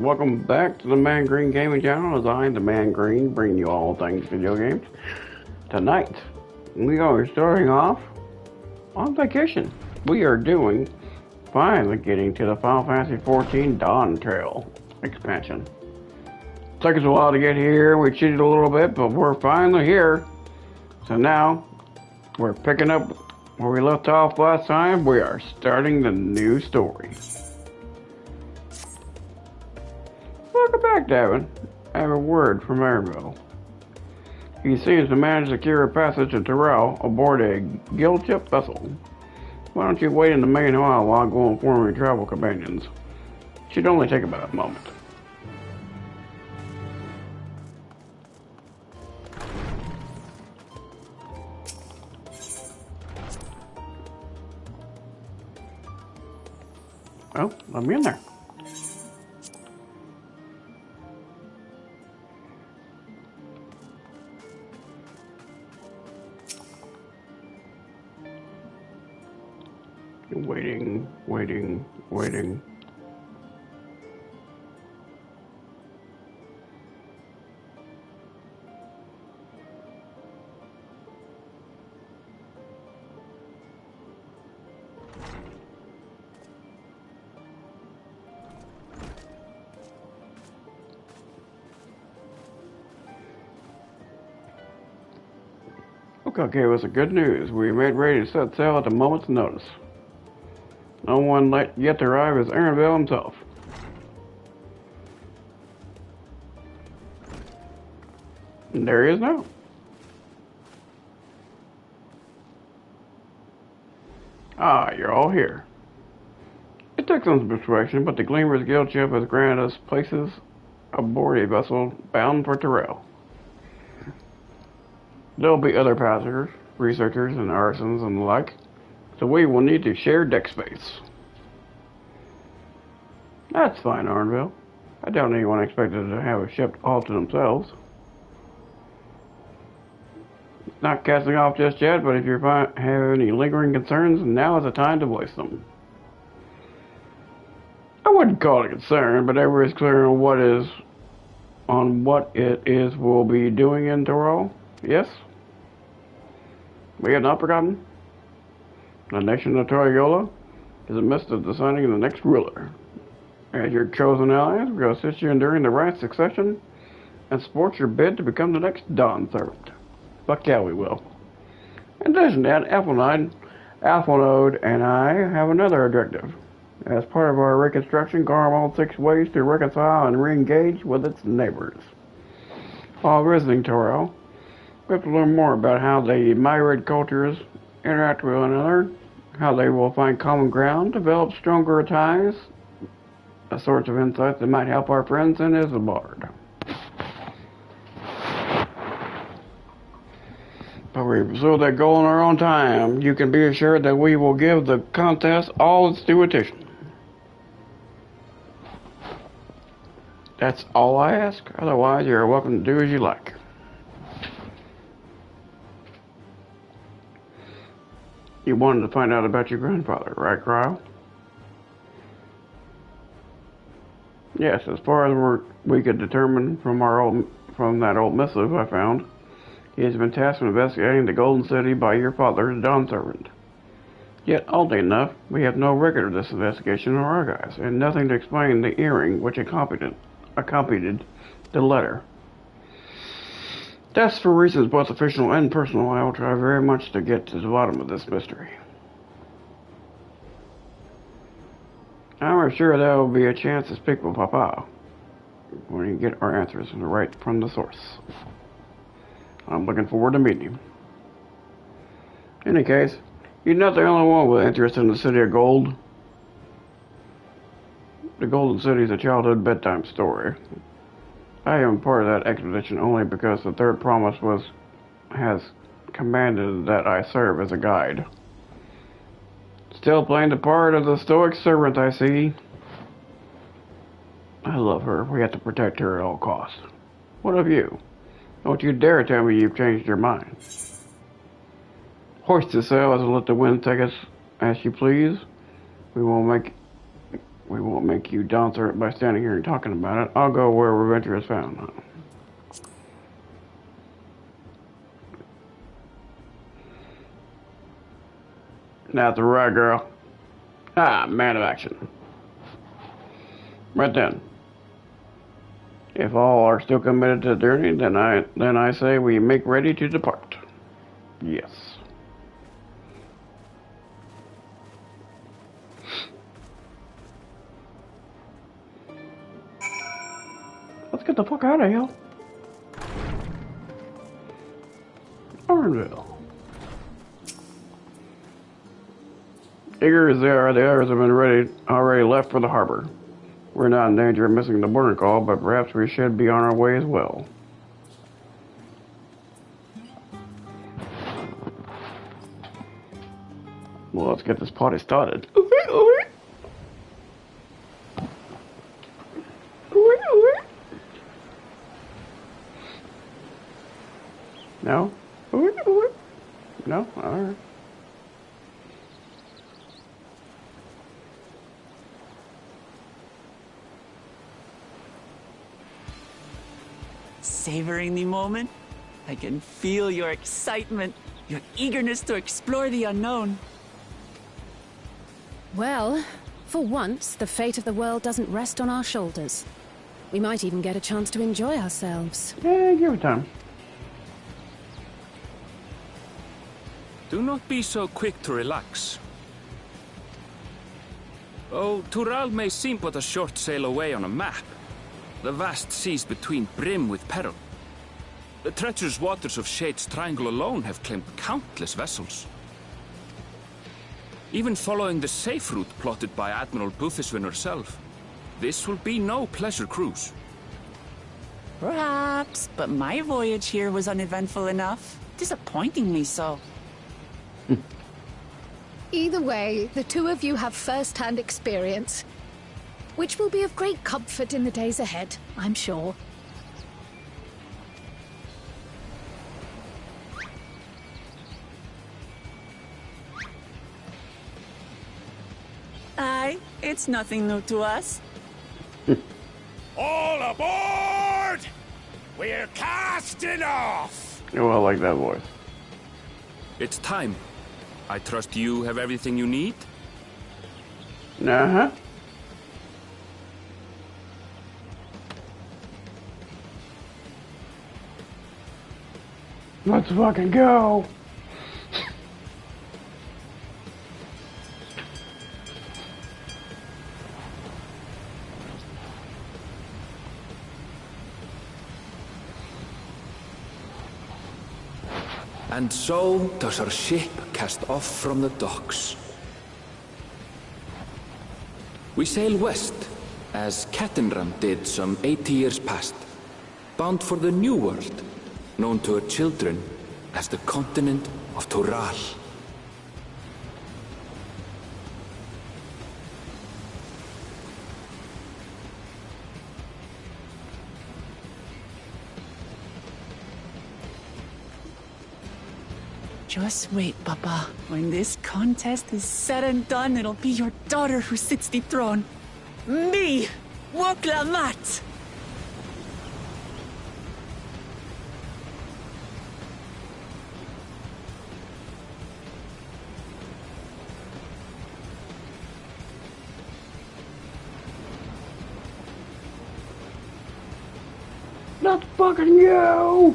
Welcome back to the Man Green Gaming Channel. As I, the Man Green, bring you all things video games. Tonight, we are starting off on vacation. We are finally getting to the Final Fantasy XIV Dawntrail expansion. Took us a while to get here. We cheated a little bit, but we're finally here. So now, we're picking up where we left off last time. We are starting the new story. Welcome back, Davin. I have a word from Maryville. He seems to manage to secure a passage to Terrell aboard a guild ship vessel. Why don't you wait in the main hall while I go inform your travel companions? Should only take about a moment. Oh, let me in there. Waiting. Okay, it was good news. We made ready to set sail at a moment's notice. No one yet to arrive is Aaronville himself. And there he is now. Ah, you're all here. It took some persuasion, but the Gleamer's Guild ship has granted us places aboard a vessel bound for Terrell. There'll be other passengers, researchers, and artisans and the like, so we will need to share deck space. That's fine, Arnville. I doubt anyone expected to have a ship all to themselves. Not casting off just yet, but if you have any lingering concerns, now is the time to voice them. I wouldn't call it a concern, but everyone is clear on what it is we'll be doing in Toro. Yes? We have not forgotten. The nation of Toriola is in the midst of deciding the next ruler. As your chosen allies, we will assist you in enduring the right succession and support your bid to become the next Dawn Servant. Fuck yeah, we will. In addition to that, Alphanode and I have another objective. As part of our reconstruction, Garmald 6 ways to reconcile and re-engage with its neighbors. While visiting Toro, we have to learn more about how the myriad cultures interact with one another, how they will find common ground, develop stronger ties, a source of insights that might help our friends in Isambard. But we pursue that goal in our own time. You can be assured that we will give the contest all its due attention. That's all I ask. Otherwise, you're welcome to do as you like. You wanted to find out about your grandfather, right, Kyle? Yes, as far as we could determine from that old missive I found, he has been tasked with investigating the Golden City by your father's Dawn Servant. Yet, oddly enough, we have no record of this investigation in our archives, and nothing to explain the earring which accompanied the letter. That's for reasons both official and personal. I will try very much to get to the bottom of this mystery. I'm sure there will be a chance to speak with Papa when we get our answers right from the source. I'm looking forward to meeting him. In any case, you're not the only one with interest in the City of Gold. The Golden City is a childhood bedtime story. I am part of that expedition only because the Third Promise has commanded that I serve as a guide. Still playing the part of the stoic servant, I see. I love her. We have to protect her at all costs. What of you? Don't you dare tell me you've changed your mind. Hoist the sails and let the wind take us as you please. We will make We won't make you dance by standing here and talking about it. I'll go where adventure is found. That's right, girl. Ah, man of action. Right then. If all are still committed to the journey, then I say we make ready to depart. Yes. Let's get the fuck out of here. Oranville. Eager as they are, the others have been already left for the harbor. We're not in danger of missing the boarding call, but perhaps we should be on our way as well. Well, let's get this party started. No? No? Alright. Savoring the moment? I can feel your excitement, your eagerness to explore the unknown. Well, for once, the fate of the world doesn't rest on our shoulders. We might even get a chance to enjoy ourselves. Yeah, give it time. Do not be so quick to relax. Oh, Tural may seem but a short sail away on a map. The vast seas between brim with peril. The treacherous waters of Shade's Triangle alone have claimed countless vessels. Even following the safe route plotted by Admiral Buthiswin herself, this will be no pleasure cruise. Perhaps, but my voyage here was uneventful enough. Disappointingly so. Either way, the two of you have first-hand experience, which will be of great comfort in the days ahead, I'm sure. Aye, it's nothing new to us. All aboard! We're casting off! Oh, I like that voice. It's time. I trust you have everything you need? Uh-huh. Let's fucking go. And so does our ship cast off from the docks. We sail west, as Cattenram did some 80 years past, bound for the New World, known to her children as the continent of Tural. Just wait, Papa. When this contest is said and done, it'll be your daughter who sits the throne. Me! Woklamat! Let's fucking go!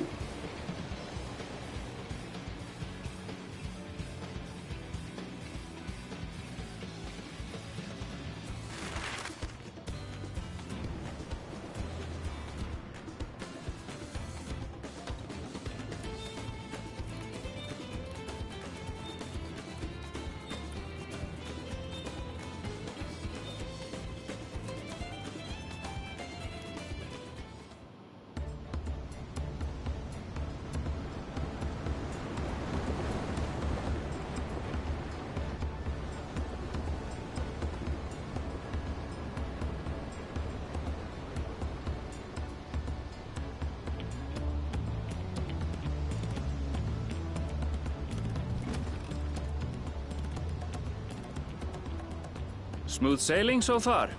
Smooth sailing so far?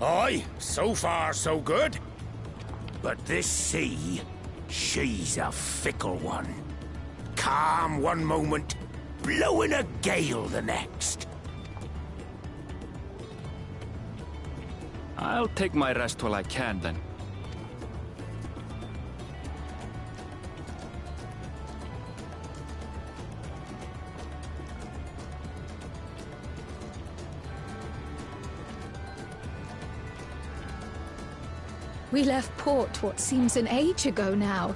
Aye, so far so good. But this sea, she's a fickle one. Calm one moment, blowing a gale the next. I'll take my rest while I can, then. We left port what seems an age ago now,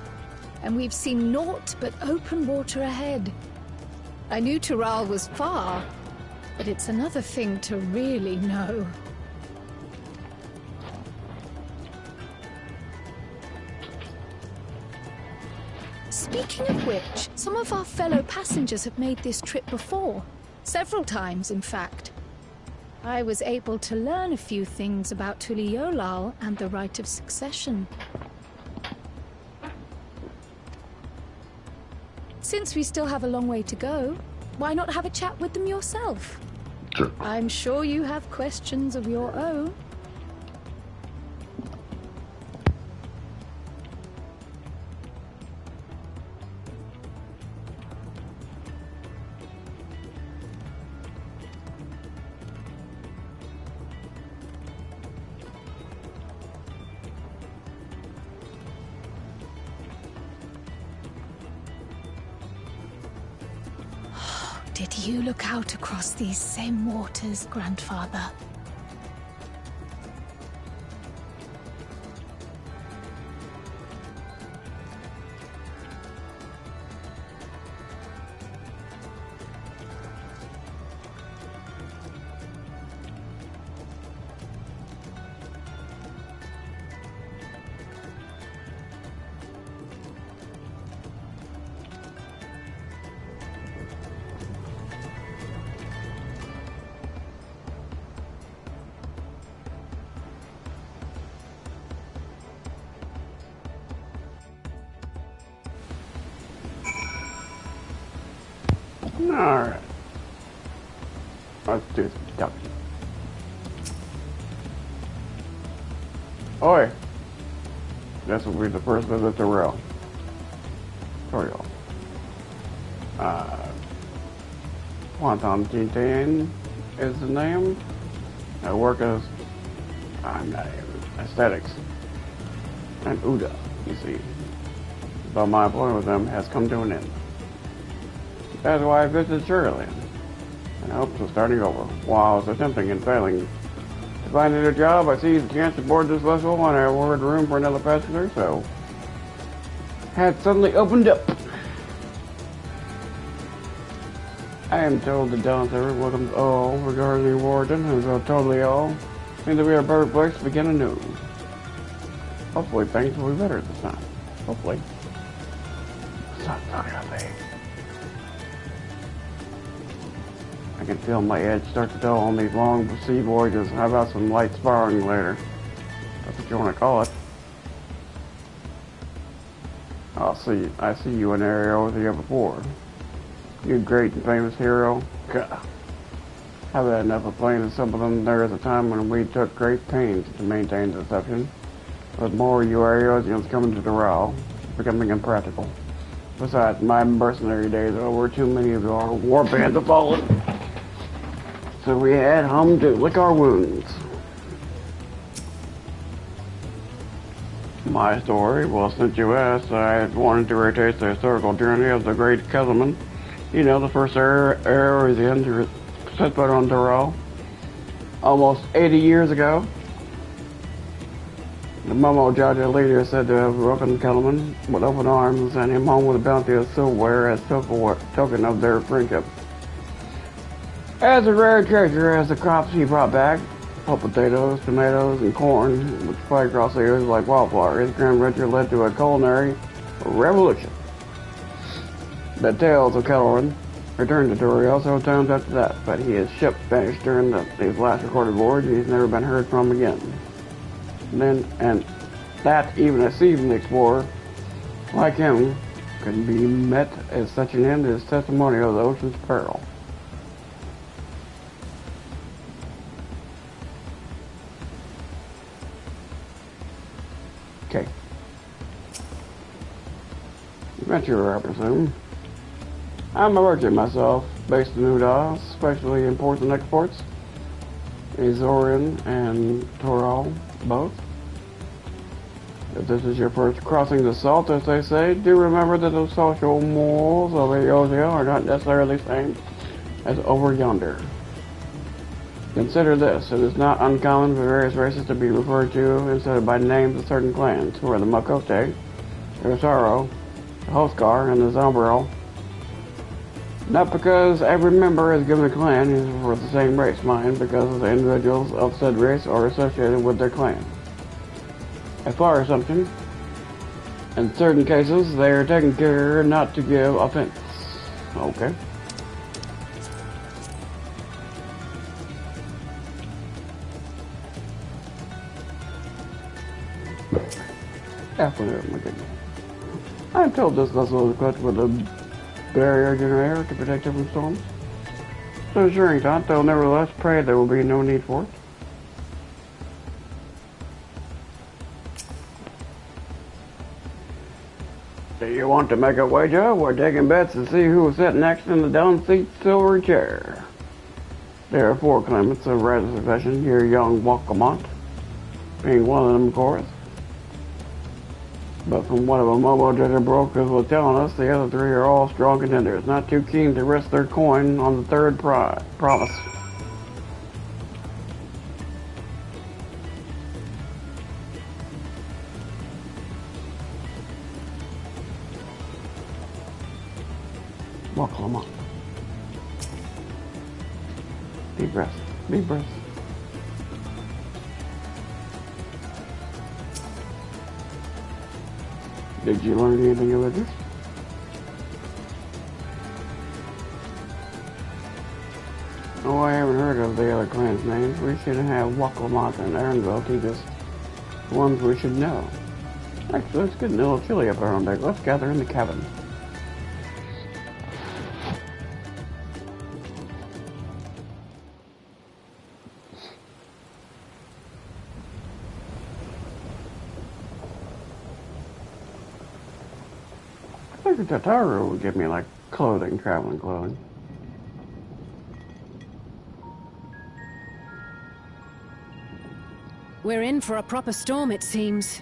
and we've seen naught but open water ahead. I knew Tural was far, but it's another thing to really know. Speaking of which, some of our fellow passengers have made this trip before. Several times, in fact. I was able to learn a few things about Tuliolal and the right of succession. Since we still have a long way to go, why not have a chat with them yourself? Sure. I'm sure you have questions of your own. Did you look out across these same waters, Grandfather? Alright. Let's do some ducking. Oi! This will be the first visit to Rail. Dawntrail. Quantum Titan is the name. I work as aesthetics and Uda, you see. But my employment with them has come to an end. That's why I visited Sugarland, and hopes of starting over. While I was attempting and failing to find a new job, I seized the chance to board this vessel and I ordered room for another passenger, so had suddenly opened up. I am told the Dawntrail welcomes all, regarding the warden, and so totally all, seems to be a perfect place to begin anew. Hopefully things will be better this time. Hopefully. I can feel my edge start to dull on these long sea voyages. How about some light sparring later? That's what you want to call it. I see you in an area over the year before. You great and famous hero. God. I've had enough of playing as some of them. There is a time when we took great pains to maintain deception. With more you Ariosians coming to the row, becoming impractical. Besides, my mercenary days are over. Too many of our war bands have fallen. So we had home to lick our wounds. My story, well, since you asked, I wanted to retrace the historical journey of the great Kezelman. You know, the first Arisian to set foot on Dawntrail almost 80 years ago. The Momo Jaja leader is said to have welcomed Kezelman with open arms and sent him home with a bounty of silverware as token of their friendship. As a rare treasure as the crops he brought back, potatoes, tomatoes, and corn, which spread across the ears like wildfire, his grand venture led to a culinary revolution. The tales of Kezelman returned to Dawntrail several times after that, but his ship vanished during his last recorded voyage, and he's never been heard from again. And that even a seasoned explorer like him could be met as such an end as testimony of the ocean's peril. Okay. Adventurer, I presume. I'm a merchant myself, based in Uda, especially imports and exports. Azorin and Toral, both. If this is your first crossing the salt, as they say, do remember that the social morals of Eosia are not necessarily the same as over yonder. Consider this, it is not uncommon for various races to be referred to instead of by names of certain clans, who are the Makote, the Rosaro, the Hoskar, and the Zombrel. Not because every member is given a clan is for the same race, mind, because the individuals of said race are associated with their clan. A far assumption. In certain cases, they are taken care not to give offense. Okay. Definitely, my goodness. I'm told this vessel is equipped with a barrier generator to protect it from storms. So assuring thought, though nevertheless pray there will be no need for it. Do you want to make a wager? We're taking bets to see who will sit next in the down seat silver chair. There are 4 claimants of right of succession, your young Wakamont being one of them, of course. But from what of a mobile data brokers was telling us, the other 3 are all strong contenders, not too keen to risk their coin on the third promise. Well, come on. Deep breath. Deep breath. Did you learn anything about this? Oh, I haven't heard of the other clans' names. We should have Waklamat and Aaronville teach us the ones we should know. Actually, it's getting a little chilly up around there. Let's gather in the cabin. I think the Tataru would give me, like, clothing, traveling clothing. We're in for a proper storm, it seems.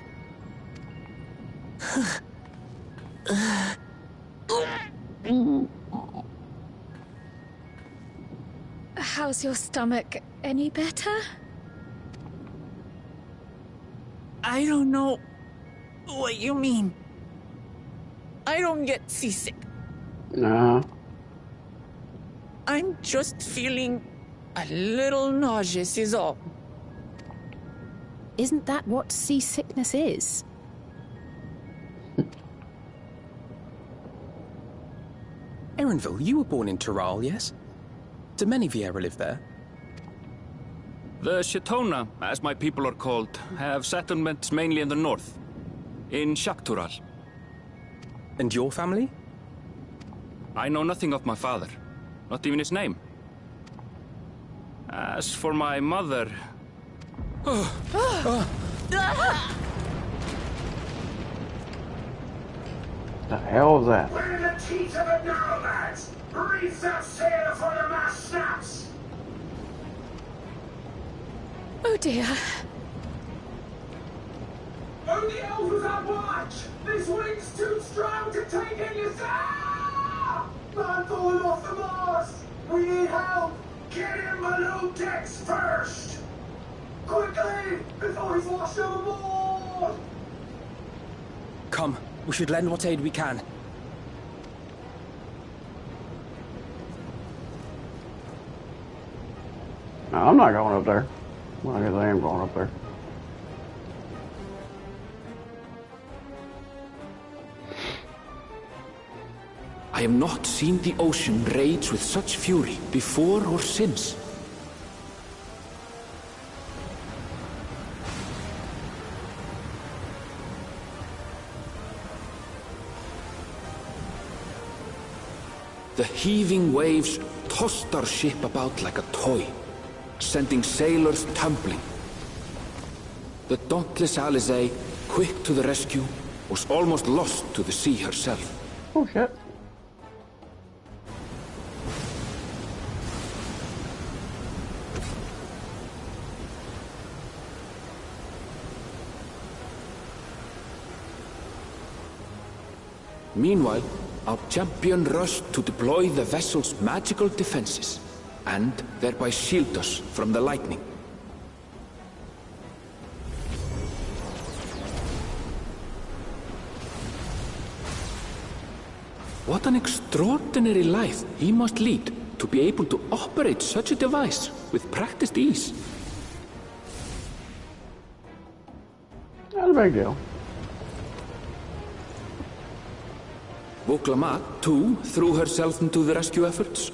How's your stomach? Any better? I don't know what you mean. I don't get seasick. Nah. I'm just feeling a little nauseous is all. Isn't that what seasickness is? Aaronville, you were born in Toral, yes? Do many Vieira live there? The Shetona, as my people are called, have settlements mainly in the north, in Shaktural. And your family? I know nothing of my father, not even his name. As for my mother... The hell is that? We're in the teeth of it now, lads! Reef that sail before the mast snaps! Oh dear. Oh, the elf was on watch! This wind's too strong to take in your sail! Man falling off the mast! We need help! Get him below decks first! Quickly! Before he's washed overboard! Come, we should lend what aid we can. No, I'm not going up there. Well, I guess I am going up there. I have not seen the ocean rage with such fury before or since. The heaving waves tossed our ship about like a toy, sending sailors tumbling. The dauntless Alizé, quick to the rescue, was almost lost to the sea herself. Oh shit. Meanwhile, our champion rushed to deploy the vessel's magical defenses, and thereby shield us from the lightning. What an extraordinary life he must lead to be able to operate such a device with practiced ease. Not a big deal. Vuklamat, too, threw herself into the rescue efforts,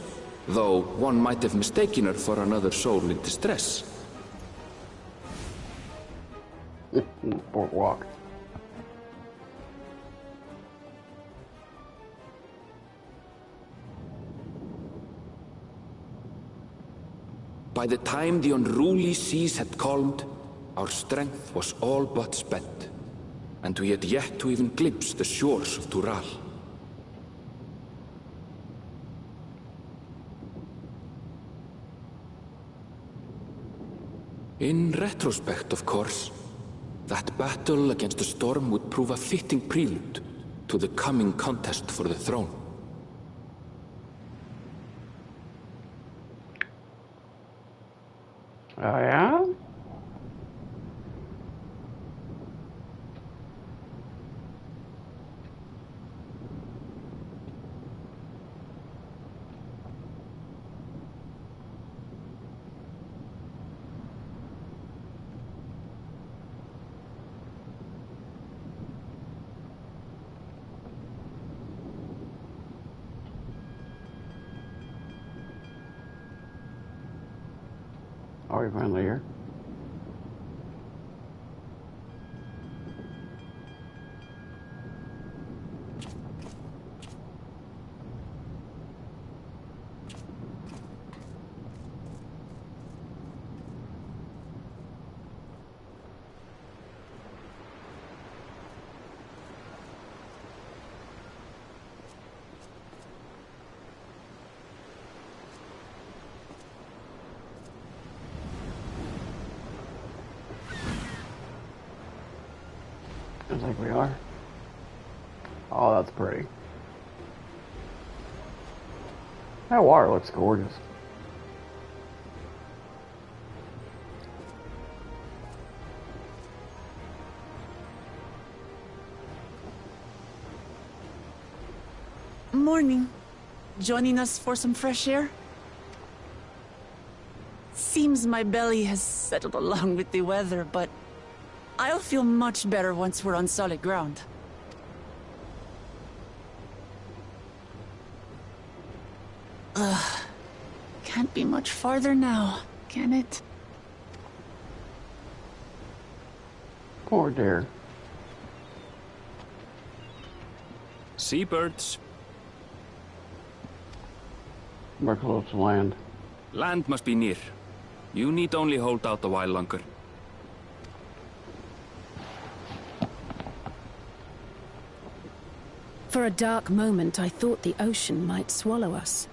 though one might have mistaken her for another soul in distress. Boardwalk. By the time the unruly seas had calmed, our strength was all but spent, and we had yet to even glimpse the shores of Tural. In retrospect, of course, that battle against the storm would prove a fitting prelude to the coming contest for the throne. Oh yeah? Are we finally here? I think we are. Oh, that's pretty. That water looks gorgeous. Morning. Joining us for some fresh air? Seems my belly has settled along with the weather, but I'll feel much better once we're on solid ground. Can't be much farther now, can it? Poor dear. Seabirds. We're close to land. Land must be near. You need only hold out a while longer. For a dark moment, I thought the ocean might swallow us.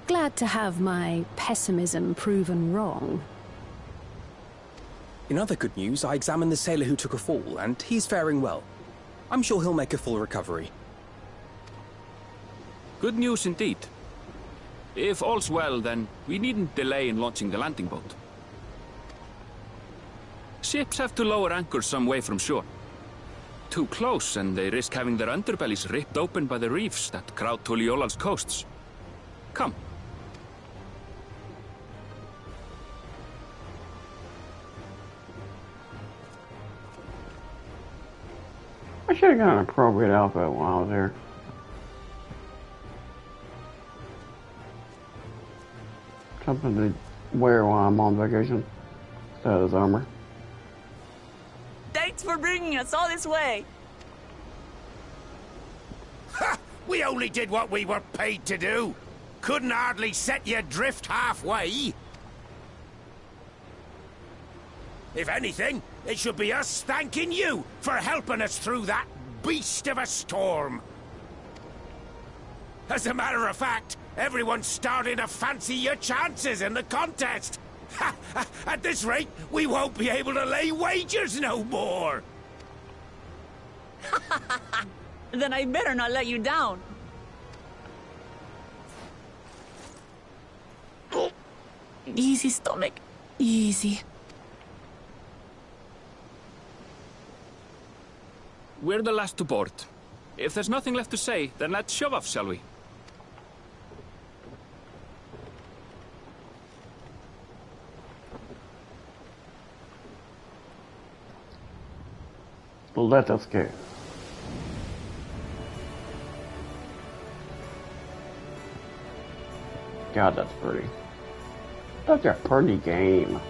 Glad to have my pessimism proven wrong. In other good news, I examined the sailor who took a fall, and he's faring well. I'm sure he'll make a full recovery. Good news indeed. If all's well, then we needn't delay in launching the landing boat. Ships have to lower anchors some way from shore. Too close, and they risk having their underbellies ripped open by the reefs that crowd Tuliola's coasts. Come. I should have got an appropriate outfit while I was there. Something to wear while I'm on vacation. Instead of this armor. Thanks for bringing us all this way. Ha! We only did what we were paid to do. Couldn't hardly set you adrift halfway. If anything, It should be us thanking you for helping us through that beast of a storm. As a matter of fact, everyone's starting to fancy your chances in the contest. At this rate, we won't be able to lay wagers no more. Then I better not let you down. Easy, stomach. Easy. We're the last to board. If there's nothing left to say, then let's shove off, shall we? Let us go. God, that's pretty. That's a pretty game.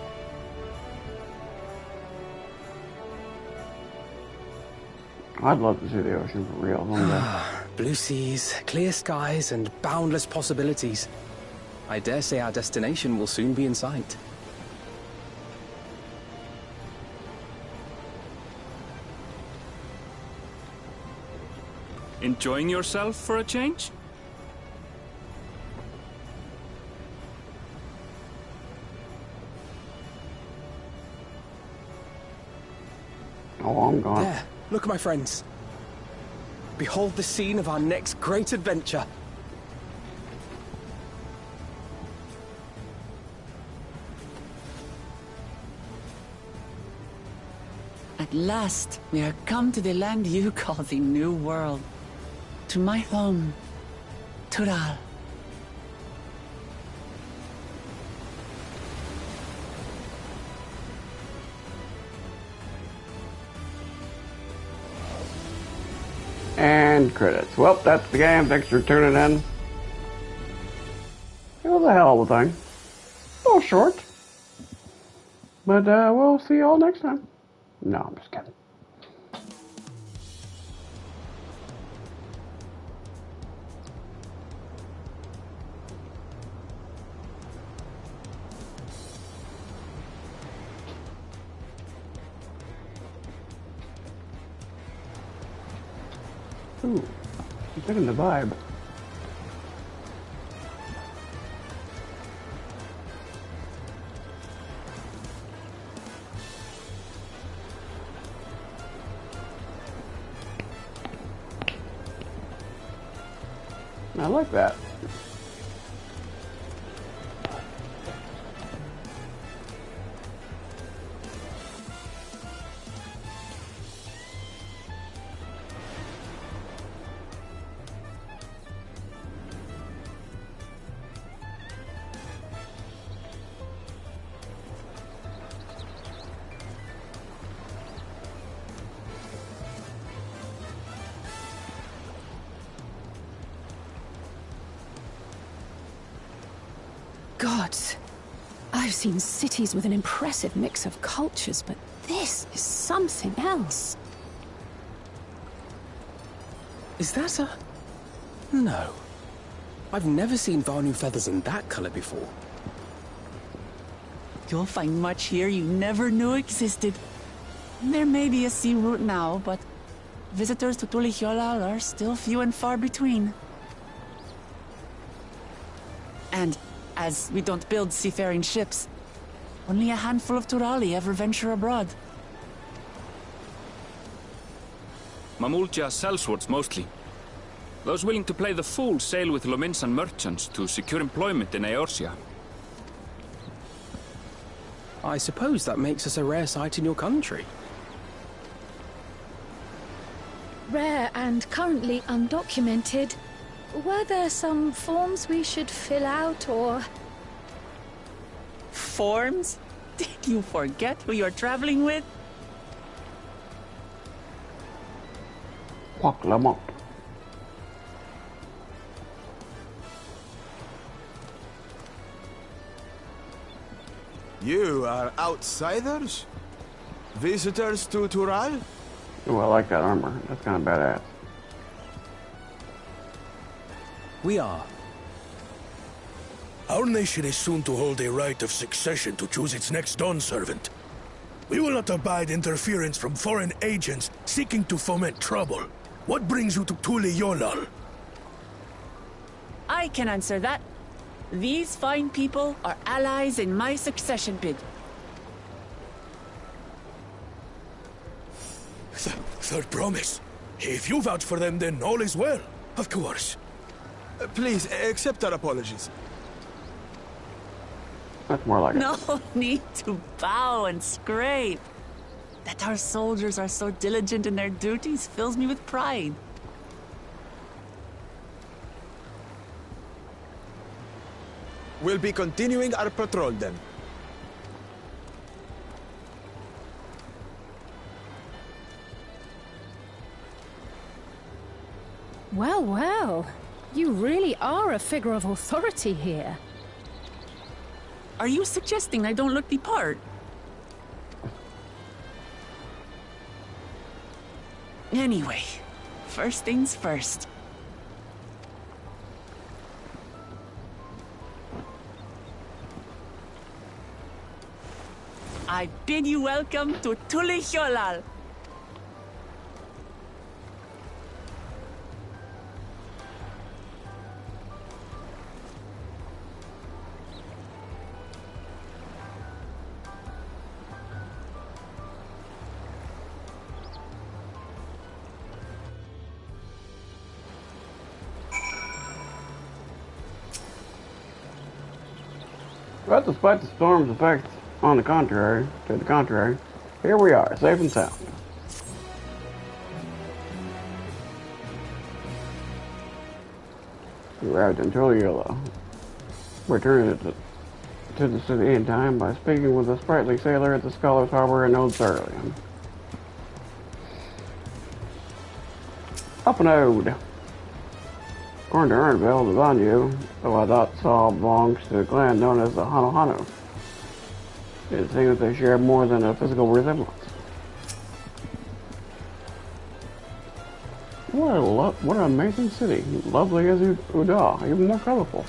I'd love to see the ocean for real one day. Blue seas, clear skies, and boundless possibilities. I dare say our destination will soon be in sight. Enjoying yourself for a change? Oh, I'm gone. There, look, my friends. Behold the scene of our next great adventure. At last, we are come to the land you call the New World. To my home, Tural. And credits. Well, that's the game. Thanks for tuning in. It was a hell of a thing. A little short. But we'll see you all next time. No, I'm just kidding. Ooh, I'm taking the vibe. I like that. Gods, I've seen cities with an impressive mix of cultures, but this is something else. Is that a... No. I've never seen Vanu feathers in that color before. You'll find much here you never knew existed. There may be a sea route now, but visitors to Tulihyolal are still few and far between. And as we don't build seafaring ships, only a handful of Turali ever venture abroad. Mamulja sellswords mostly. Those willing to play the fool sail with Lominsan merchants to secure employment in Eorzea. I suppose that makes us a rare sight in your country. Rare and currently undocumented. Were there some forms we should fill out, or...? Forms? Did you forget who you're traveling with? Fuck them up. You are outsiders? Visitors to Tural? Ooh, I like that armor. That's kind of badass. We are. Our nation is soon to hold a right of succession to choose its next Dawn servant. We will not abide interference from foreign agents seeking to foment trouble. What brings you to Tuli-Yolal? I can answer that. These fine people are allies in my succession bid. Third promise. If you vouch for them, then all is well. Of course. Please, accept our apologies. That's more like it. No need to bow and scrape. That our soldiers are so diligent in their duties fills me with pride. We'll be continuing our patrol then. Well, well. You really are a figure of authority here. Are you suggesting I don't look the part? Anyway, first things first. I bid you welcome to Tuli-Yolal. But despite the storm's effects to the contrary, here we are, safe and sound. We arrived in Tuli-Yolal, returning to the city in time by speaking with a sprightly sailor at the Scholar's Harbor in Old Cerulean. Up and ode. According to Ernville, the Banyu, though I thought Saul belongs to a clan known as the Hano. It seems they share more than a physical resemblance. What an amazing city. Lovely as Uda, even more colorful.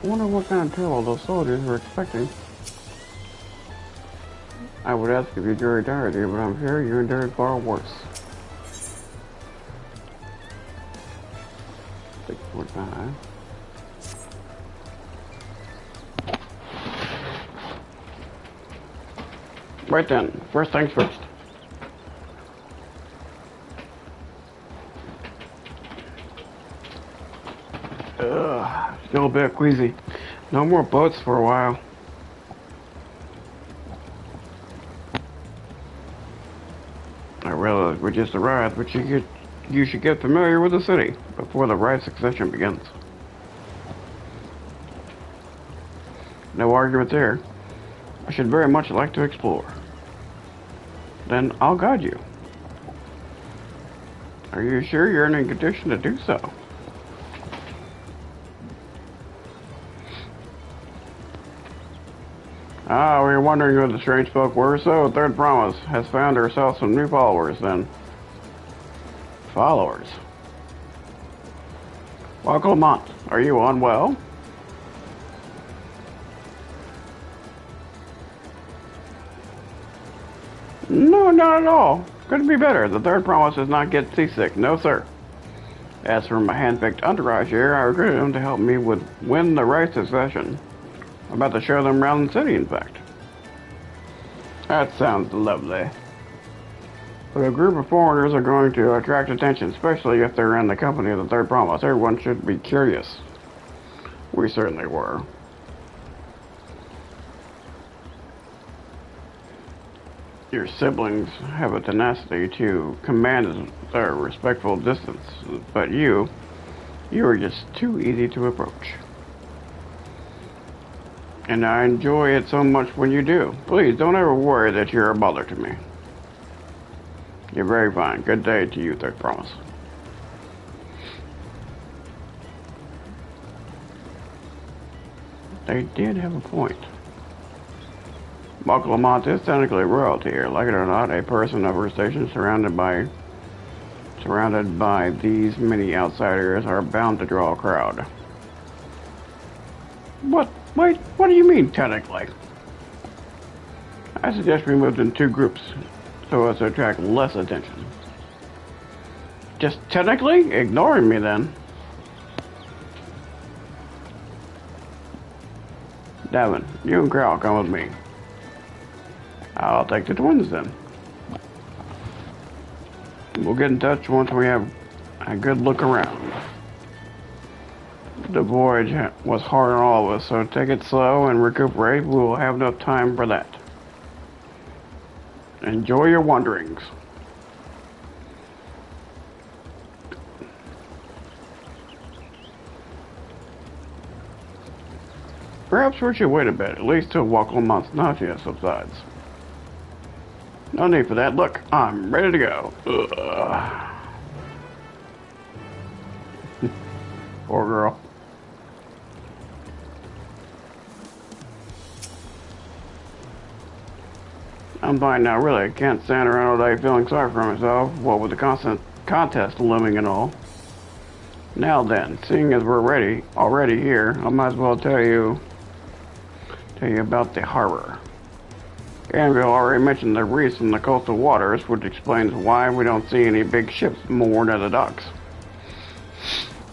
I wonder what kind of trouble those soldiers were expecting. I would ask if you very tired here, but I'm sure you endured far worse. 6.5. Right then, first things first. Still a bit queasy. No more boats for a while. I realize we just arrived, but you should get familiar with the city before the right succession begins. No argument there. I should very much like to explore. Then I'll guide you. Are you sure you're in a condition to do so? Ah, we were wondering who the strange folk were, so Third Promise has found herself some new followers, then. Followers? Well, Clement, are you unwell? No, not at all. Couldn't be better. The Third Promise does not get seasick. No, sir. As for my hand-picked entourage here, I recruited them to help me win the right succession. I'm about to show them around the city, in fact. That sounds lovely. But a group of foreigners are going to attract attention, especially if they're in the company of the Third Promise. Everyone should be curious. We certainly were. Your siblings have a tenacity to command a respectful distance, but you are just too easy to approach. And I enjoy it so much when you do. Please don't ever worry that you're a bother to me. You're very fine. Good day to you, Third Promise. They did have a point. While Clement is technically royalty here, like it or not, a person of her station surrounded by these many outsiders are bound to draw a crowd. What? Wait, what do you mean, technically? I suggest we moved in 2 groups so as to attract less attention. Just technically ignoring me then. Davin, you and Crow come with me. I'll take the twins then. We'll get in touch once we have a good look around. The voyage was hard on all of us, so take it slow and recuperate. We will have enough time for that. Enjoy your wanderings. Perhaps we should wait a bit, at least till Wakalmon's nausea subsides. No need for that. Look, I'm ready to go. Poor girl. I'm fine now, really. I can't stand around all day feeling sorry for myself, what with the constant contest looming and all. Now then, seeing as we're already here, I might as well tell you about the harbor. Granville already mentioned the reefs in the coastal waters, which explains why we don't see any big ships moored at the docks.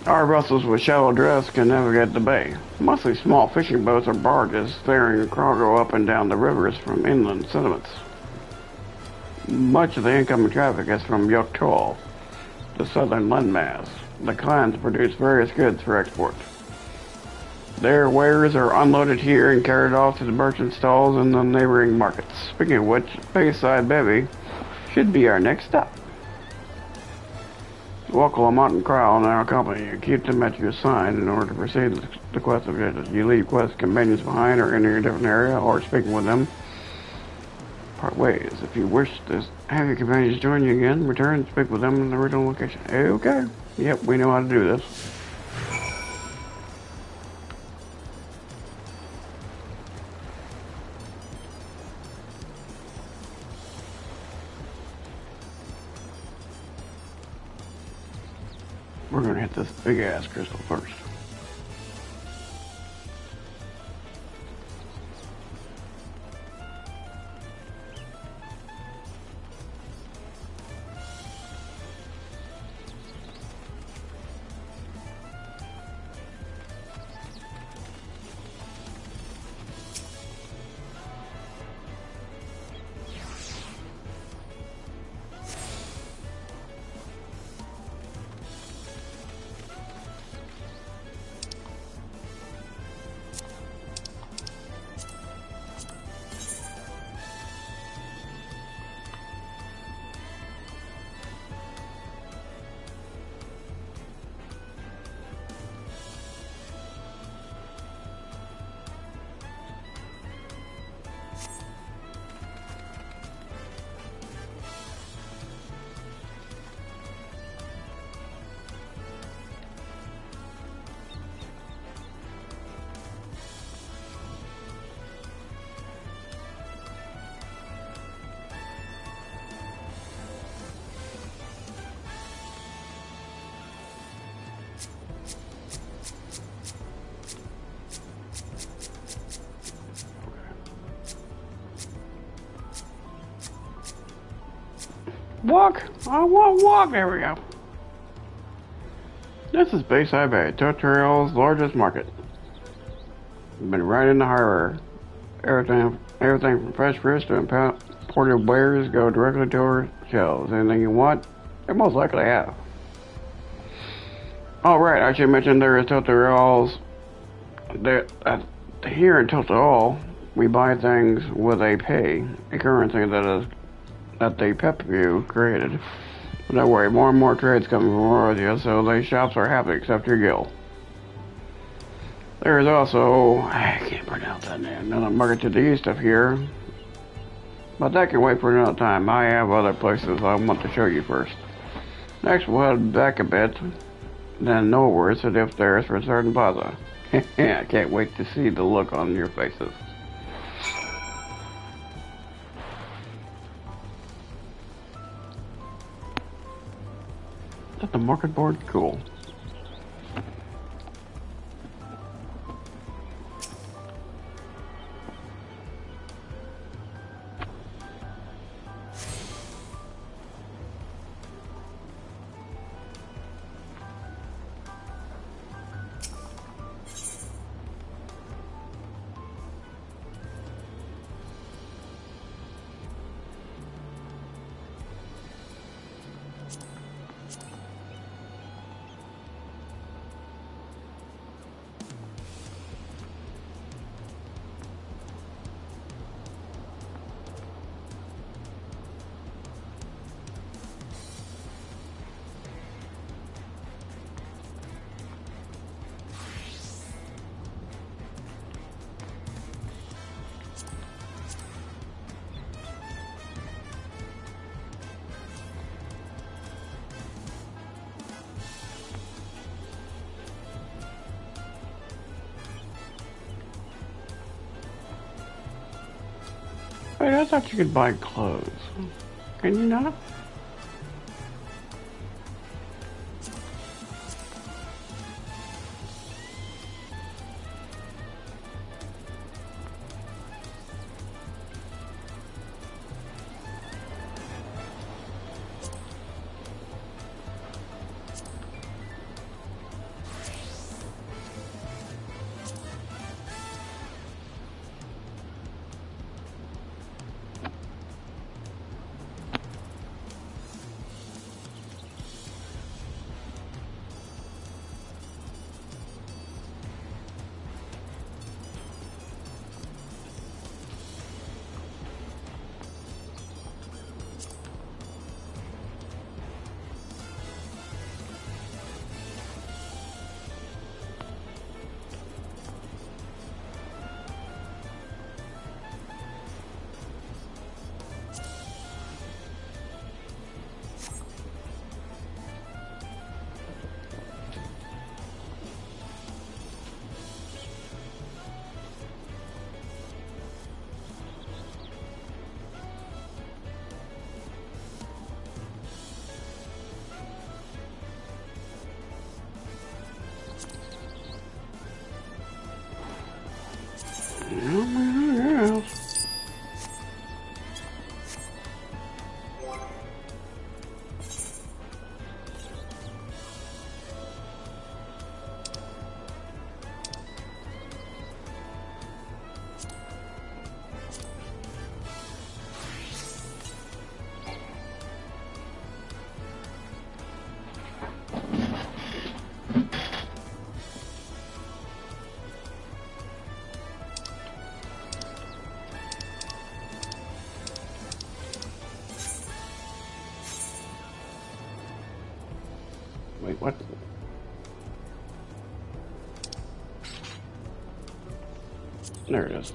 Our vessels with shallow dress can navigate the bay. Mostly small fishing boats or barges ferrying cargo up and down the rivers from inland settlements. Much of the incoming traffic is from Yoktool, the southern landmass. The clans produce various goods for export. Their wares are unloaded here and carried off to the merchant stalls in the neighboring markets. Speaking of which, Bayside Bevy should be our next stop. Wakalmont and Crow now accompany you. Keep them at your side in order to proceed the quest objectives. You leave quest companions behind or enter a different area, or speaking with them, part ways. If you wish to have your companions join you again, return and speak with them in the original location. Okay. Yep, we know how to do this. We're gonna hit this big ass crystal first. Walk! I want walk! There we go. This is Bayside Bay, Dawntrail's largest market. We've been right in the harbor. Everything from fresh fish to imported wares go directly to our shelves. Anything you want, they most likely have. Alright, I should mention there is Dawntrail's. Here in Dawntrail, we buy things with a currency that the Pep-View created. But don't worry, more and more trades coming from Rosia, so the shops are happy except your guild. There is also, I can't pronounce that name, another market to the east of here. But that can wait for another time. I have other places I want to show you first. Next we'll head back a bit, then northwards to the stairs for Certain Plaza. I can't wait to see the look on your faces. Is that the market board? Cool. Wait, I thought you could buy clothes. Can you not? Yeah. Wait, what? There it is.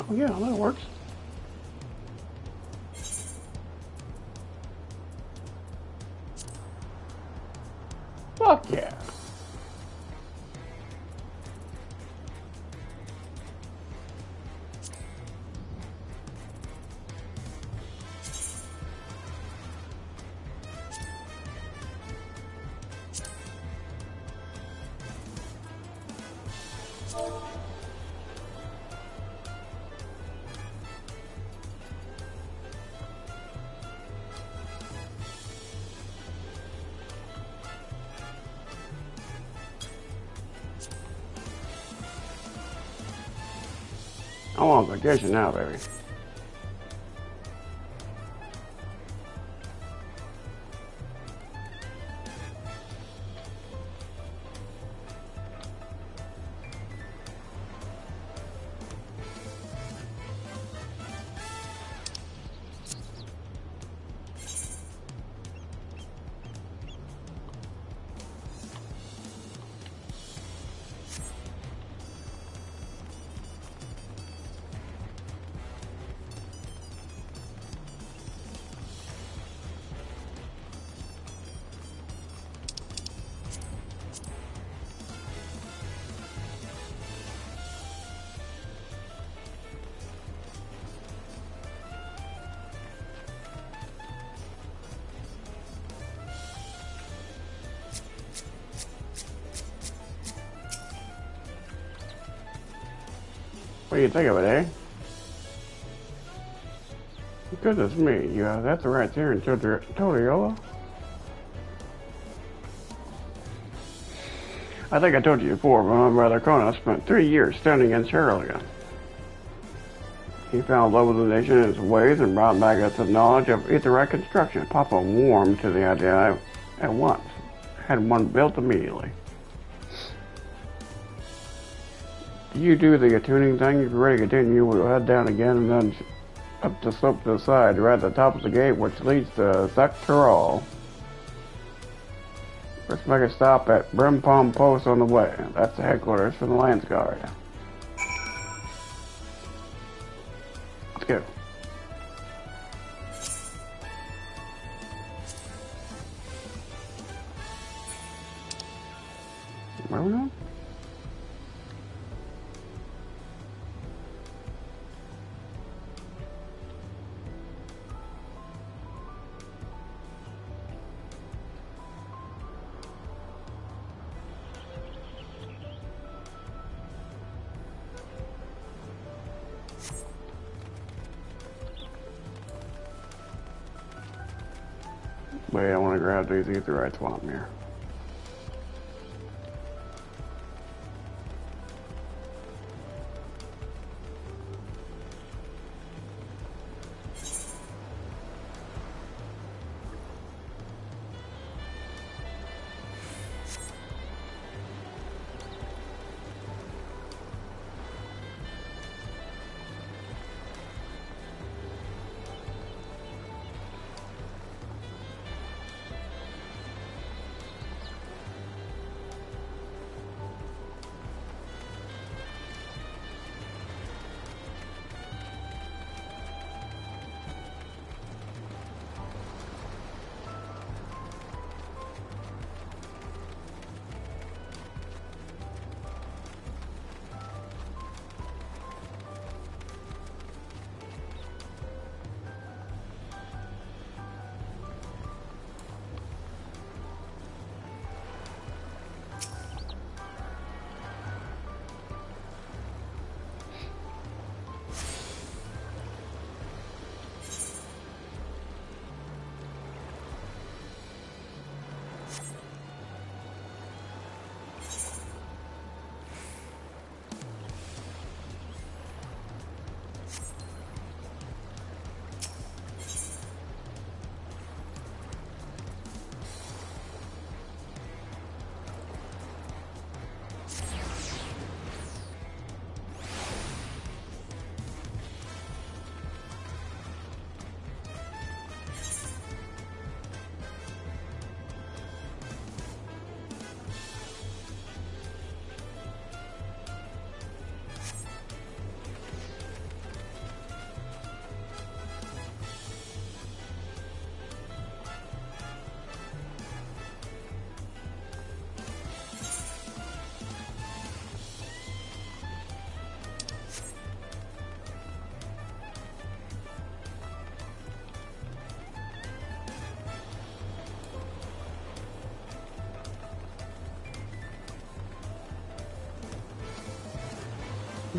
Oh yeah, that works. Fuck yeah. I'm on vacation now, baby. What do you think of it, eh? Goodness me, you have that the right here in Toriola? I think I told you before, but my brother Conan spent 3 years studying in Charlia. He found love of the nation and its ways and brought back us the knowledge of Aetheryte construction. Papa warmed to the idea at once. Had one built immediately. Do you do the tuning thing? If you're ready to continue, we'll head down again and then up the slope to the side, right at the top of the gate, which leads to Sectoral. Let's make a stop at Brimpalm Post on the way. That's the headquarters for the Lance Guard. Let's go. Where are we going? Wait, I want to grab these Aetherytes while I'm here.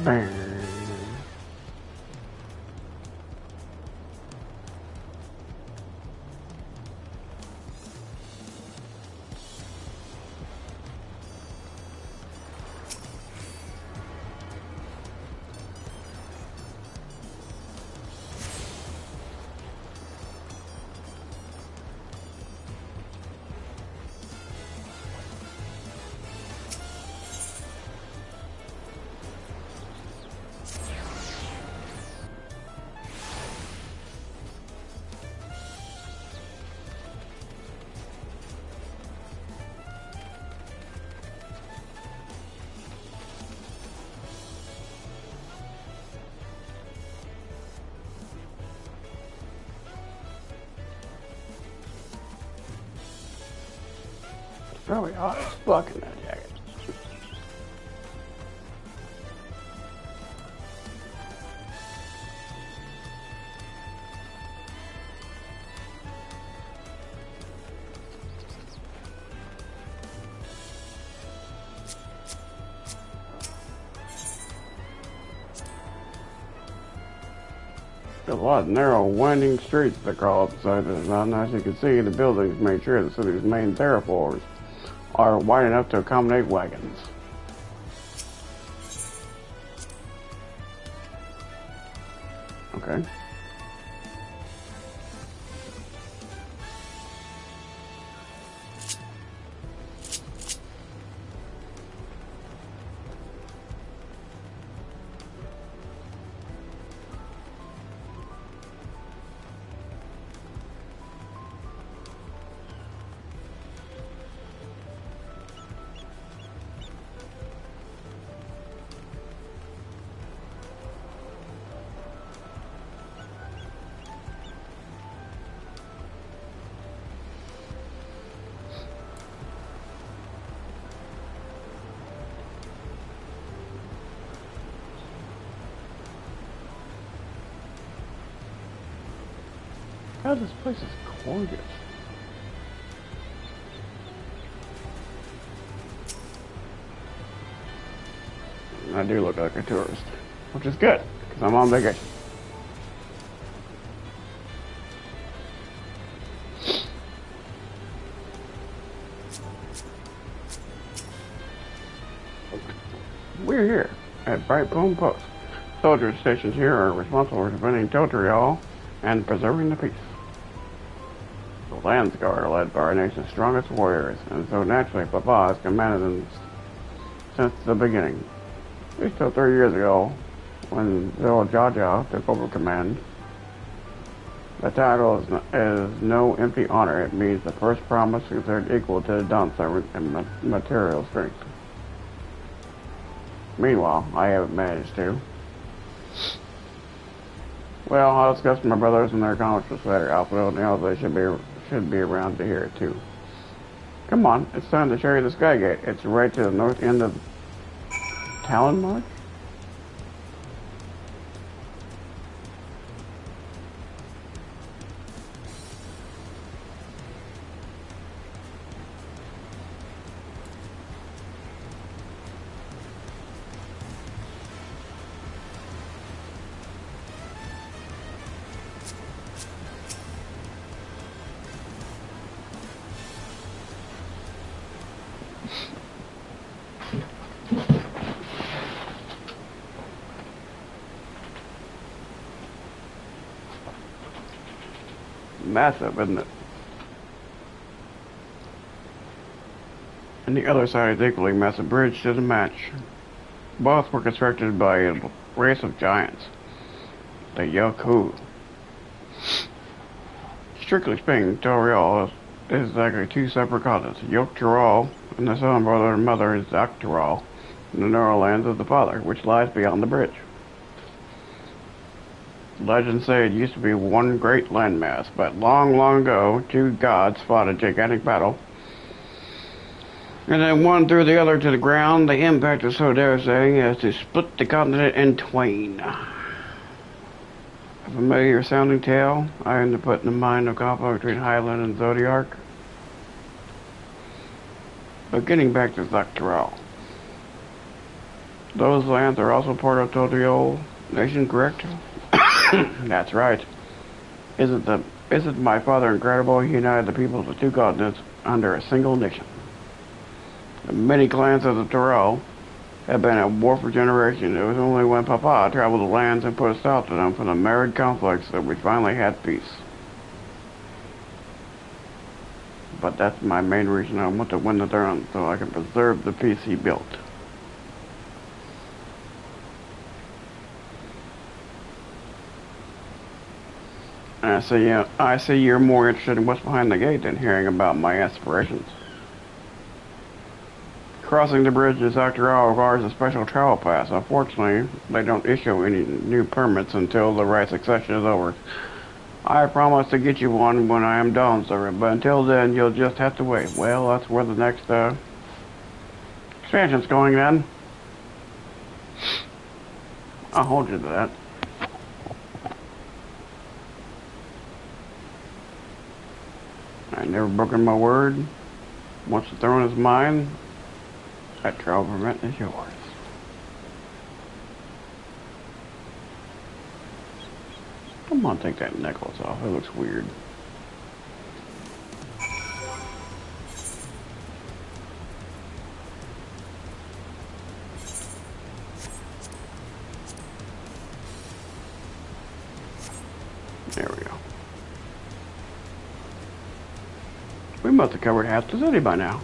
Bang. Probably hot as fuck in that jacket. There's a lot of narrow, winding streets that crawl up the side of this mountain. As you can see, the buildings made sure the city's main thoroughfares are wide enough to accommodate wagons. Okay. God, this place is gorgeous. I do look like a tourist, which is good, because I'm on vacation. We're here at Bright Boom Post. Soldiers stationed here are responsible for defending Dawntrail and preserving the peace. The Lands Guard are led by our nation's strongest warriors, and so naturally Papa has commanded them since the beginning. At least till 3 years ago, when Zero Jaja took over command. The title is no empty honor. It means the first promise considered equal to the Dawn Servant in material strength. Meanwhile, I haven't managed to. Well, I'll discuss my brothers and their accomplishments later. Alpha and Alpha should be around to hear it too. Come on, it's time to show you the Skygate. It's right to the north end of Talon March? Massive, isn't it? And the other side is equally massive bridge to the match. Both were constructed by a race of giants, the Yaku. Strictly speaking, Dawntrail is actually two separate continents. Yogg-Taral and the southern brother and mother is Zaktaral, in the neural lands of the father, which lies beyond the bridge. Legends say it used to be one great landmass, but long, long ago, two gods fought a gigantic battle, and then one threw the other to the ground. The impact was so devastating as to split the continent in twain. A familiar sounding tale I am to put in the mind of conflict between Highland and Zodiac. But getting back to Zaktaral. Those lands are also part of Dawntrail nation, correct? That's right. Isn't my father incredible? He united the people of the two continents under a single nation. The many clans of the Dawntrail have been at war for generations. It was only when Papa traveled the lands and put a stop to them from the myriad conflicts that we finally had peace. But that's my main reason I want to win the throne, so I can preserve the peace he built. I see you're more interested in what's behind the gate than hearing about my aspirations. Crossing the bridge to Zaktaral requires a special travel pass. Unfortunately, they don't issue any new permits until the right succession is over. I promise to get you one when I am Dawn Servant, but until then, you'll just have to wait. Well, that's where the next expansion's going then. I'll hold you to that. I never broken my word. Once the throne is mine, that travel permit is yours. I'm gonna take that necklace off. It looks weird. There we go. We must have covered half the city by now.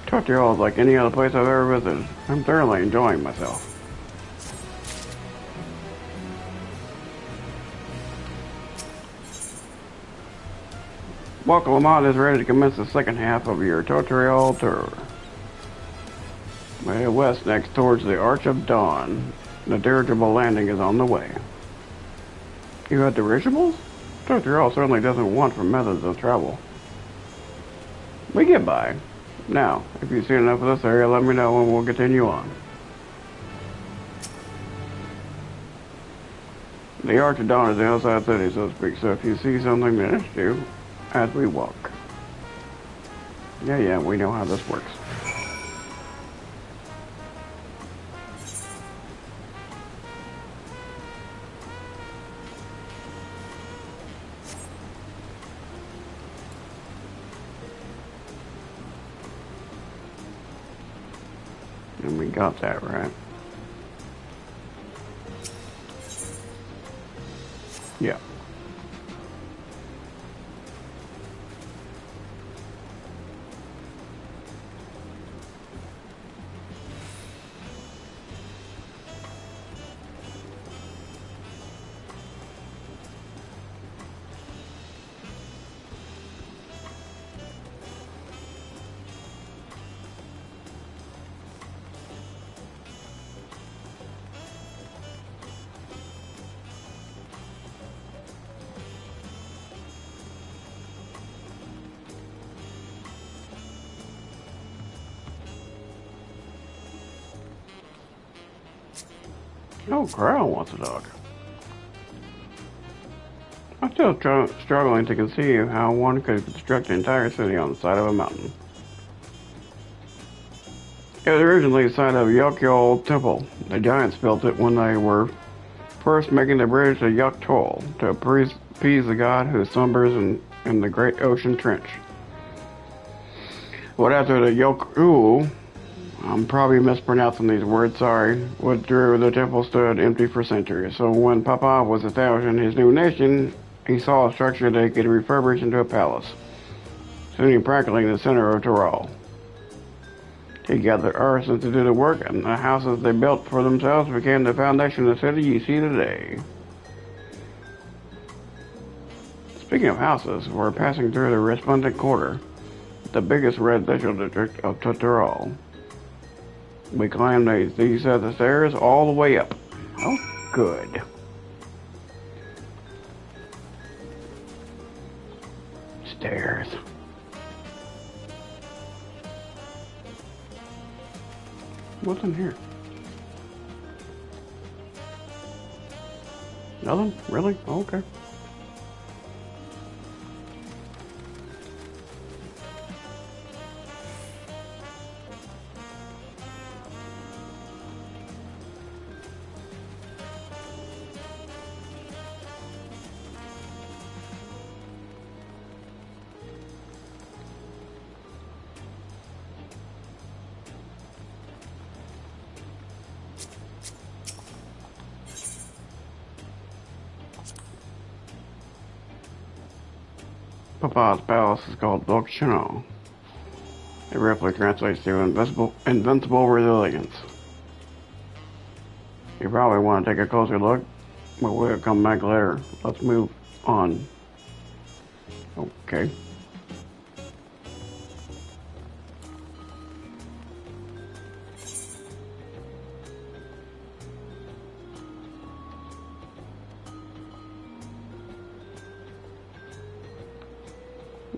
Dawntrail is like any other place I've ever visited. I'm thoroughly enjoying myself. Walk Lamont is ready to commence the second half of your Dawntrail tour. Head west next towards the Arch of Dawn. The dirigible landing is on the way. You had dirigibles? Dawntrail certainly doesn't want for methods of travel. We get by. Now, if you've seen enough of this area, let me know and we'll continue on. The Arch of Dawn is the outside city, so to speak, so if you see something that interests you, as we walk. Yeah, we know how this works. And we got that right. Yeah. Oh, Crow wants a dog. I'm still struggling to conceive how one could construct an entire city on the side of a mountain. It was originally the site of Yokyol Temple. The giants built it when they were first making the bridge to Yoktol to appease the god who slumbers in the great ocean trench. But after the Yoku, I'm probably mispronouncing these words, sorry, withdrew, the temple stood empty for centuries. So when Papa was establishing his new nation, he saw a structure that he could refurbish into a palace, sitting practically in the center of Tyrol. He gathered artisans to do the work, and the houses they built for themselves became the foundation of the city you see today. Speaking of houses, we're passing through the Resplendent Quarter, the biggest residential district of Tyrol. We climbed these set of stairs all the way up. Oh, good. Stairs. What's in here? Nothing? Really? Okay. Papa's palace is called Volcano. It roughly translates to invincible resilience. You probably want to take a closer look, but we'll come back later. Let's move on. Okay.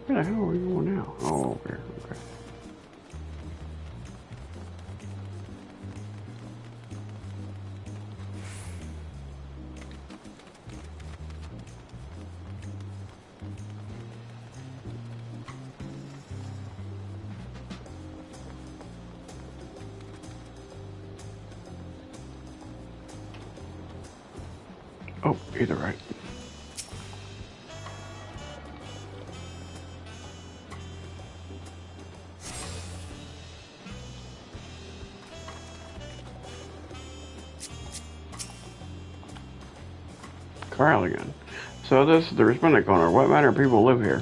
Where the hell are you going now? Oh, over here. Okay. Nope, either right. Corral again. So this is the Respondent Corner. What manner of people live here?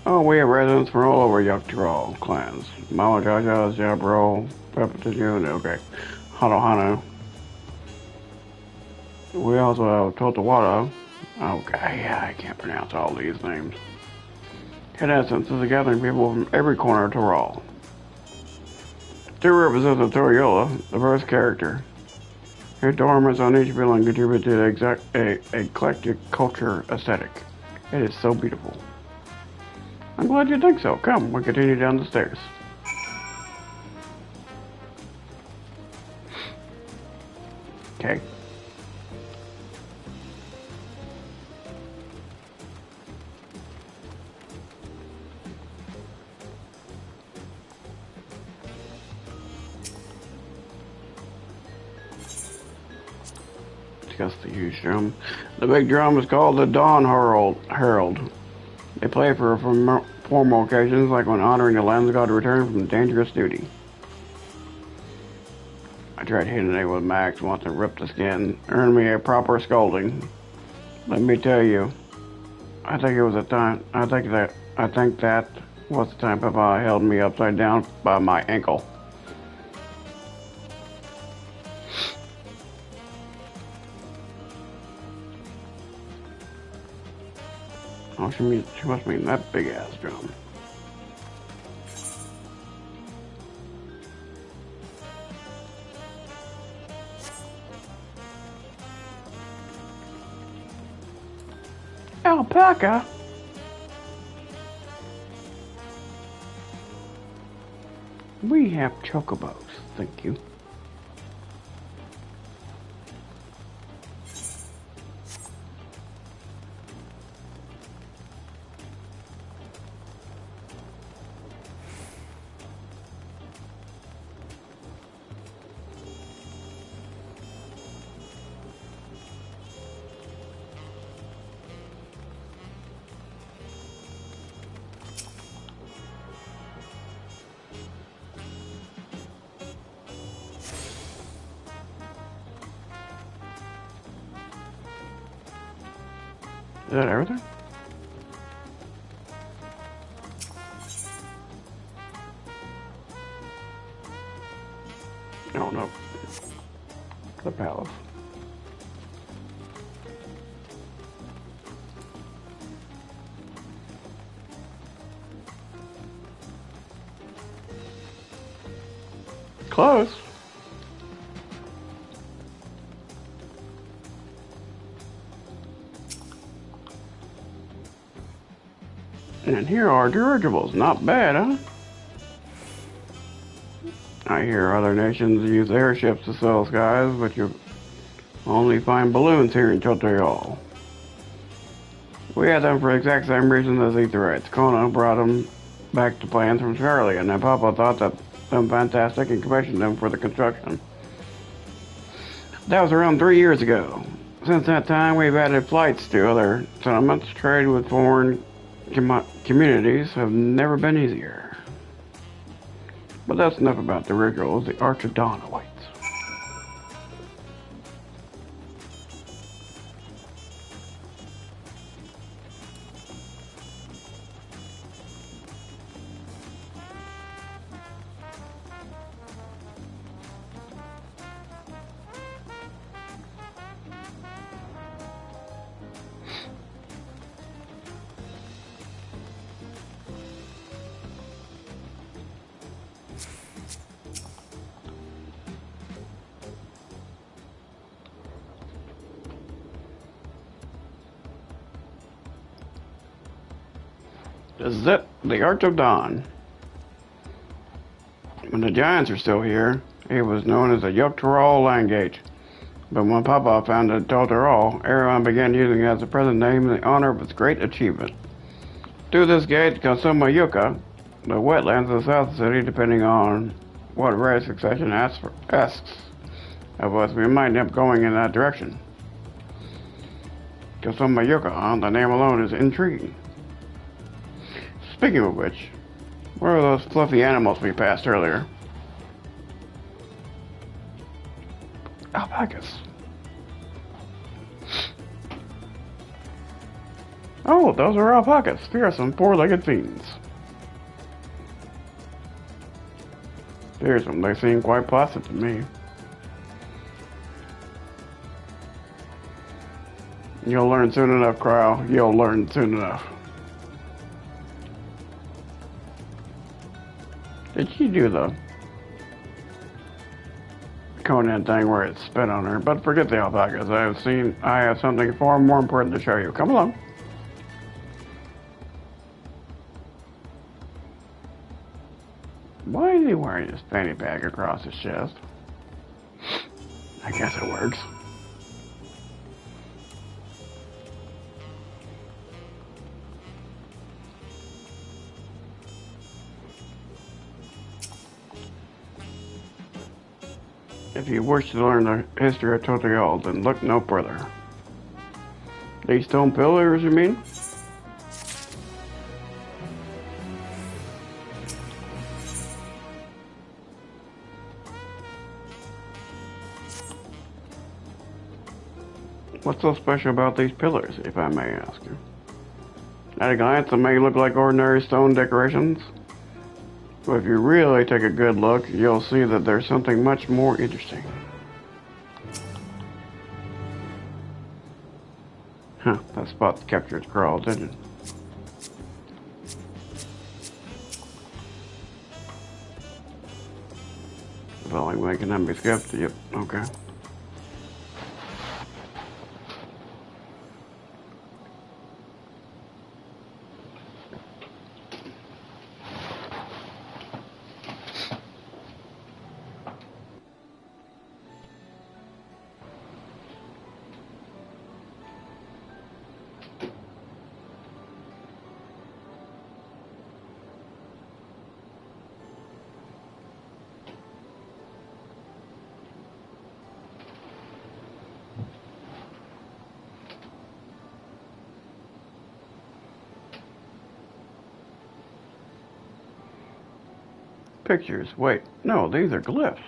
Oh, we have residents from all over Dawntrail clans. Mama Jaja, Jabro, Peppa Tajun, okay. Hano. We also have Totawada. Okay, yeah, I can't pronounce all these names. In essence, is a gathering people from every corner of Toral. Two represent the Toriola, the first character. Her dormants on each building contribute to the eclectic culture aesthetic. It is so beautiful. I'm glad you think so. Come, we'll continue down the stairs. Okay. Discuss the huge drum. The big drum is called the Dawn Herald. They play for formal occasions, like when honoring the land's god to return from dangerous duty. I tried hitting it with Max once and ripped the skin, earned me a proper scolding. Let me tell you, I think that was the time Papa held me upside down by my ankle. Oh, she must mean that big ass drum. Alpaca? We have chocobos, thank you. Is that everything? Oh, no. The palace. Close. And here are dirigibles. Not bad, huh? I hear other nations use airships to sell skies, but you only find balloons here in Dawntrail. We had them for the exact same reason as Aetherites. Kona brought them back to plans from Charlie, and then Papa thought that them fantastic and commissioned them for the construction. That was around 3 years ago. Since that time, we've added flights to other settlements. Trade with foreign communities have never been easier. But that's enough about the rituals. The Arch of Dawn awaits. This is it, the Arch of Dawn. When the Giants were still here, it was known as the Dawntrail Land Gate. But when Papa founded Dawntrail, everyone began using it as the present name in the honor of its great achievement. Through this gate, Consuma Yucca, the wetlands of the south of the city, depending on what race succession asks of us, we might end up going in that direction. Kosomayuka, the name alone is intriguing. Speaking of which, where are those fluffy animals we passed earlier? Alpacas. Oh, those are alpacas. Fearsome, four-legged fiends. Fearsome, they seem quite placid to me. You'll learn soon enough, Cryle. You'll learn soon enough. Did she do the Conan thing where it spit on her? But forget the alpacas. I have something far more important to show you. Come along. Why is he wearing his fanny pack across his chest? I guess it works. If you wish to learn the history of Dawntrail, then look no further. These stone pillars, you mean? What's so special about these pillars, if I may ask you? At a glance, they may look like ordinary stone decorations, but if you really take a good look, you'll see that there's something much more interesting. Huh, that spot captured Crawl, didn't it? Well, like making them be skipped, yep, okay. Pictures. Wait, no, these are glyphs.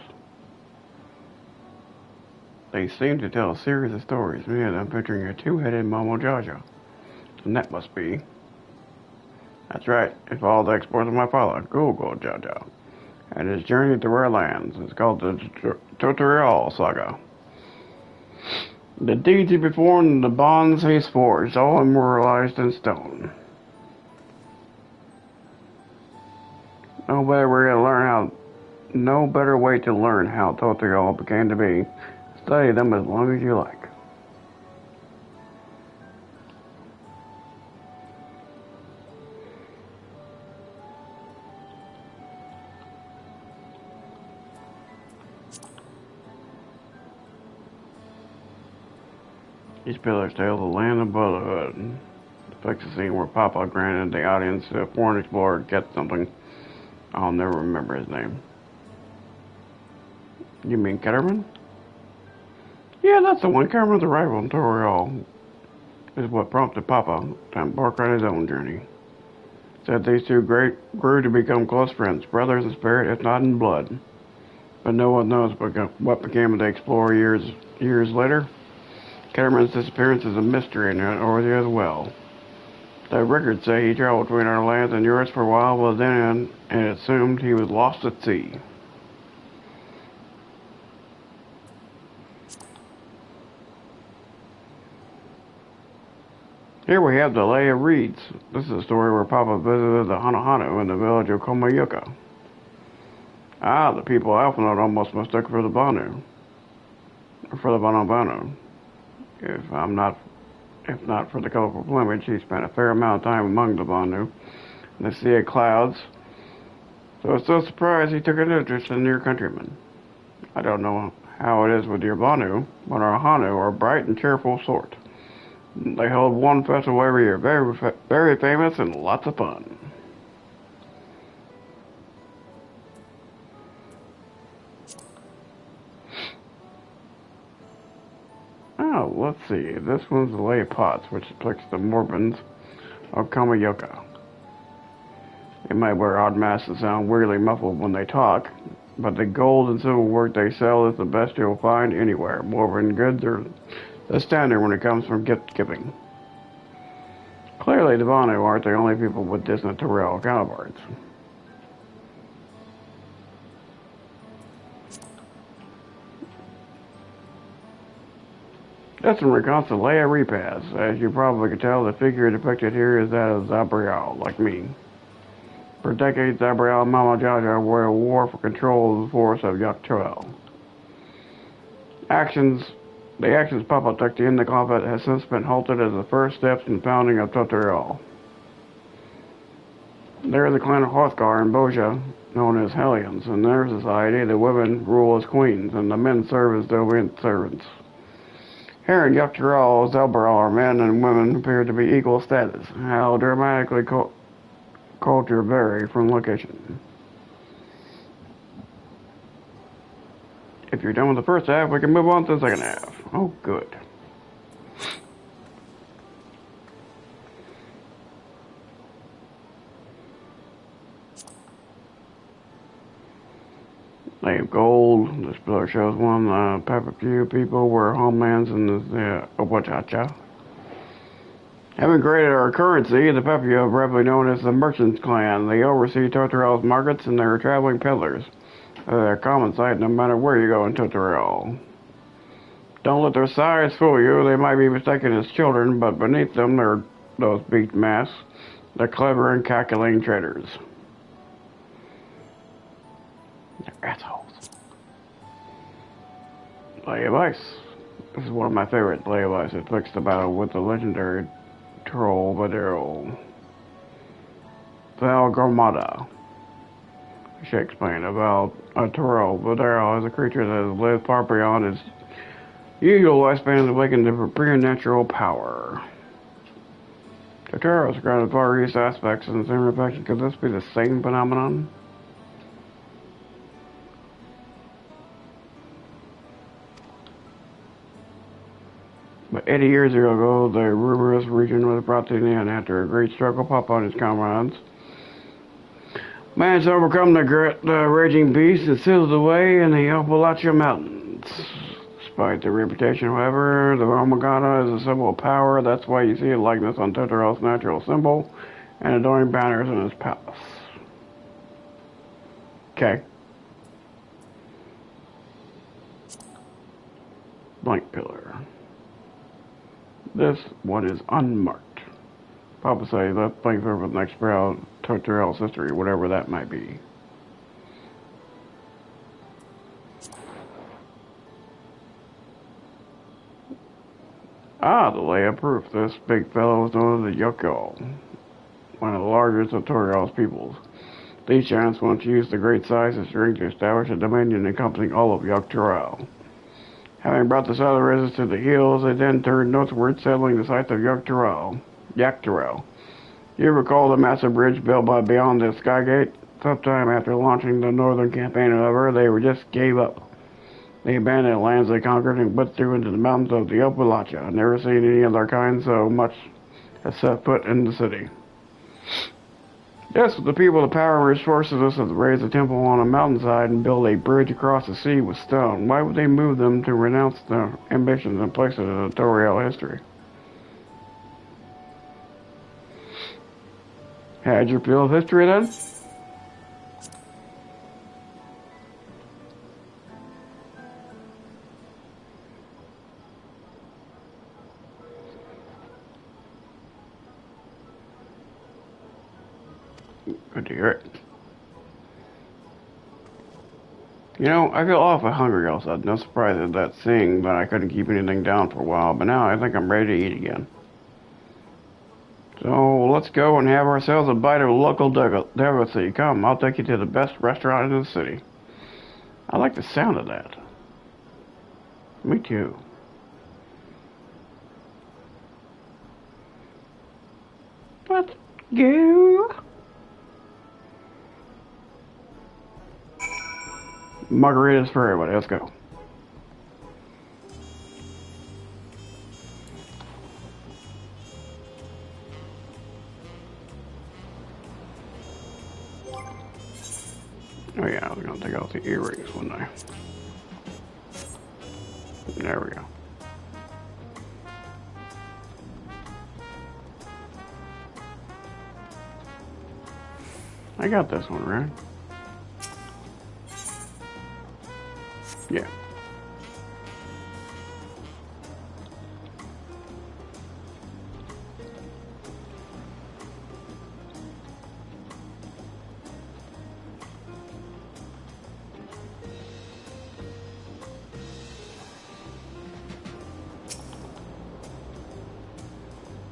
They seem to tell a series of stories. Many of them featuring a two-headed Momo Jaja. And that must be... That's right, it followed the exploits of my father, Google Jaja, and his journey to rare lands. It's called the Dawntrail Saga. The deeds he performed and the bonds he's forged, all immortalized in stone. No better way to learn how Dawntrail became to be. Study them as long as you like. These pillars tell the land of brotherhood. Depicts a scene where Papa granted the audience to a foreign explorer get something. I'll never remember his name. You mean Ketterman? Yeah, that's the one. Ketterman's arrival in Dawntrail is what prompted Papa to embark on his own journey. Said these two grew to become close friends, brothers in spirit, if not in blood. But no one knows what became of the explorer years later. Ketterman's disappearance is a mystery in Orthia as well. The records say he traveled between our lands and yours for a while, but then and assumed he was lost at sea. Here we have the Lay of Reeds. This is a story where Papa visited the Hanahanu in the village of Komayuka. Ah, the people of Alphanode almost mistook for the Banu. Or for the Banu. If not for the colorful plumage, he spent a fair amount of time among the Banu in the Sea of Clouds. So it's no surprise he took an interest in your countrymen. I don't know how it is with your Banu, but our Hanu are a bright and cheerful sort. They hold one festival every year, very famous and lots of fun. Oh, let's see. This one's the Lay of Pots, which depicts the Morbans of Kamayoka. They might wear odd masks that sound weirdly muffled when they talk, but the gold and silver work they sell is the best you'll find anywhere. Morban goods are the standard when it comes from gift giving. Clearly, the Vanu aren't the only people with distant Tyrell counterparts. This one recounts the Leia repast. As you probably can tell, the figure depicted here is that of Zabriel, like me. For decades, Zabriel and Mama Jaja were at war for control of the force of Yogg-Troi. The actions Papa took to end the conflict has since been halted as the first steps in the founding of Totorial. There is a clan of Hrothgar and Boja, known as Hellions. In their society, the women rule as queens, and the men serve as obedient servants. Here in Yogg-Troi, Zabriel, men and women appear to be equal status. How dramatically culture vary from location. If you're done with the first half, we can move on to the second half. Oh, good. They have gold. This pillar shows one. Few people were homelands in the Owachacha. Having created our currency, the Pepu are rapidly known as the Merchants Clan. They oversee Totorial's markets and they're traveling peddlers. They're a common sight no matter where you go in Totorial. Don't let their size fool you. They might be mistaken as children, but beneath them are those beaked masks. They're clever and calculating traders. They're assholes. Lay of Ice. This is one of my favorite Lay of Ice. It depicts the battle with the legendary troll Vadero. Valgromada. I should explain about a troll. Vadero is a creature that has lived far beyond its usual lifespan and awakened to preternatural power. Totoro is grounded Far East aspects in the same reflection. Could this be the same phenomenon? But 80 years ago, the rumorous region was brought to an end after a great struggle. Papa and his comrades managed to overcome the raging beast and sealed away in the Appalachian Mountains. Despite their reputation, however, the Omagana is a symbol of power. That's why you see a likeness on Totoro's natural symbol and adorning banners in his palace. Okay. Blank pillar. This one is unmarked. Papa say let's blank pillar for the next proud Totorial's history, whatever that might be. Ah, the layout proof. This big fellow is known as the Yoko, one of the largest of Totorial's peoples. These giants want to use the great size and strength to establish a dominion encompassing all of Yogg-Troi. Having brought the southern residents to the hills, they then turned northward, settling the site of Yogg-Troi. You recall the massive bridge built by beyond the Skygate? Sometime after launching the northern campaign, however, they just gave up. They abandoned the lands they conquered and went through into the mountains of the Appalachia. Never seen any of their kind so much as set foot in the city. Yes, the people of the power and resources have raised a temple on a mountainside and build a bridge across the sea with stone. Why would they move them to renounce their ambitions and places in Totorial history? Had your fill of history then? Good to hear it. You know, I feel awful hungry all of a sudden. No surprise at that thing, but I couldn't keep anything down for a while. But now I think I'm ready to eat again. So let's go and have ourselves a bite of local delicacy. Come, I'll take you to the best restaurant in the city. I like the sound of that. Me too. Let's go. Margaritas for everybody. Let's go. Oh yeah, I was gonna take out the earrings, wouldn't I? There we go. I got this one, right? Yeah.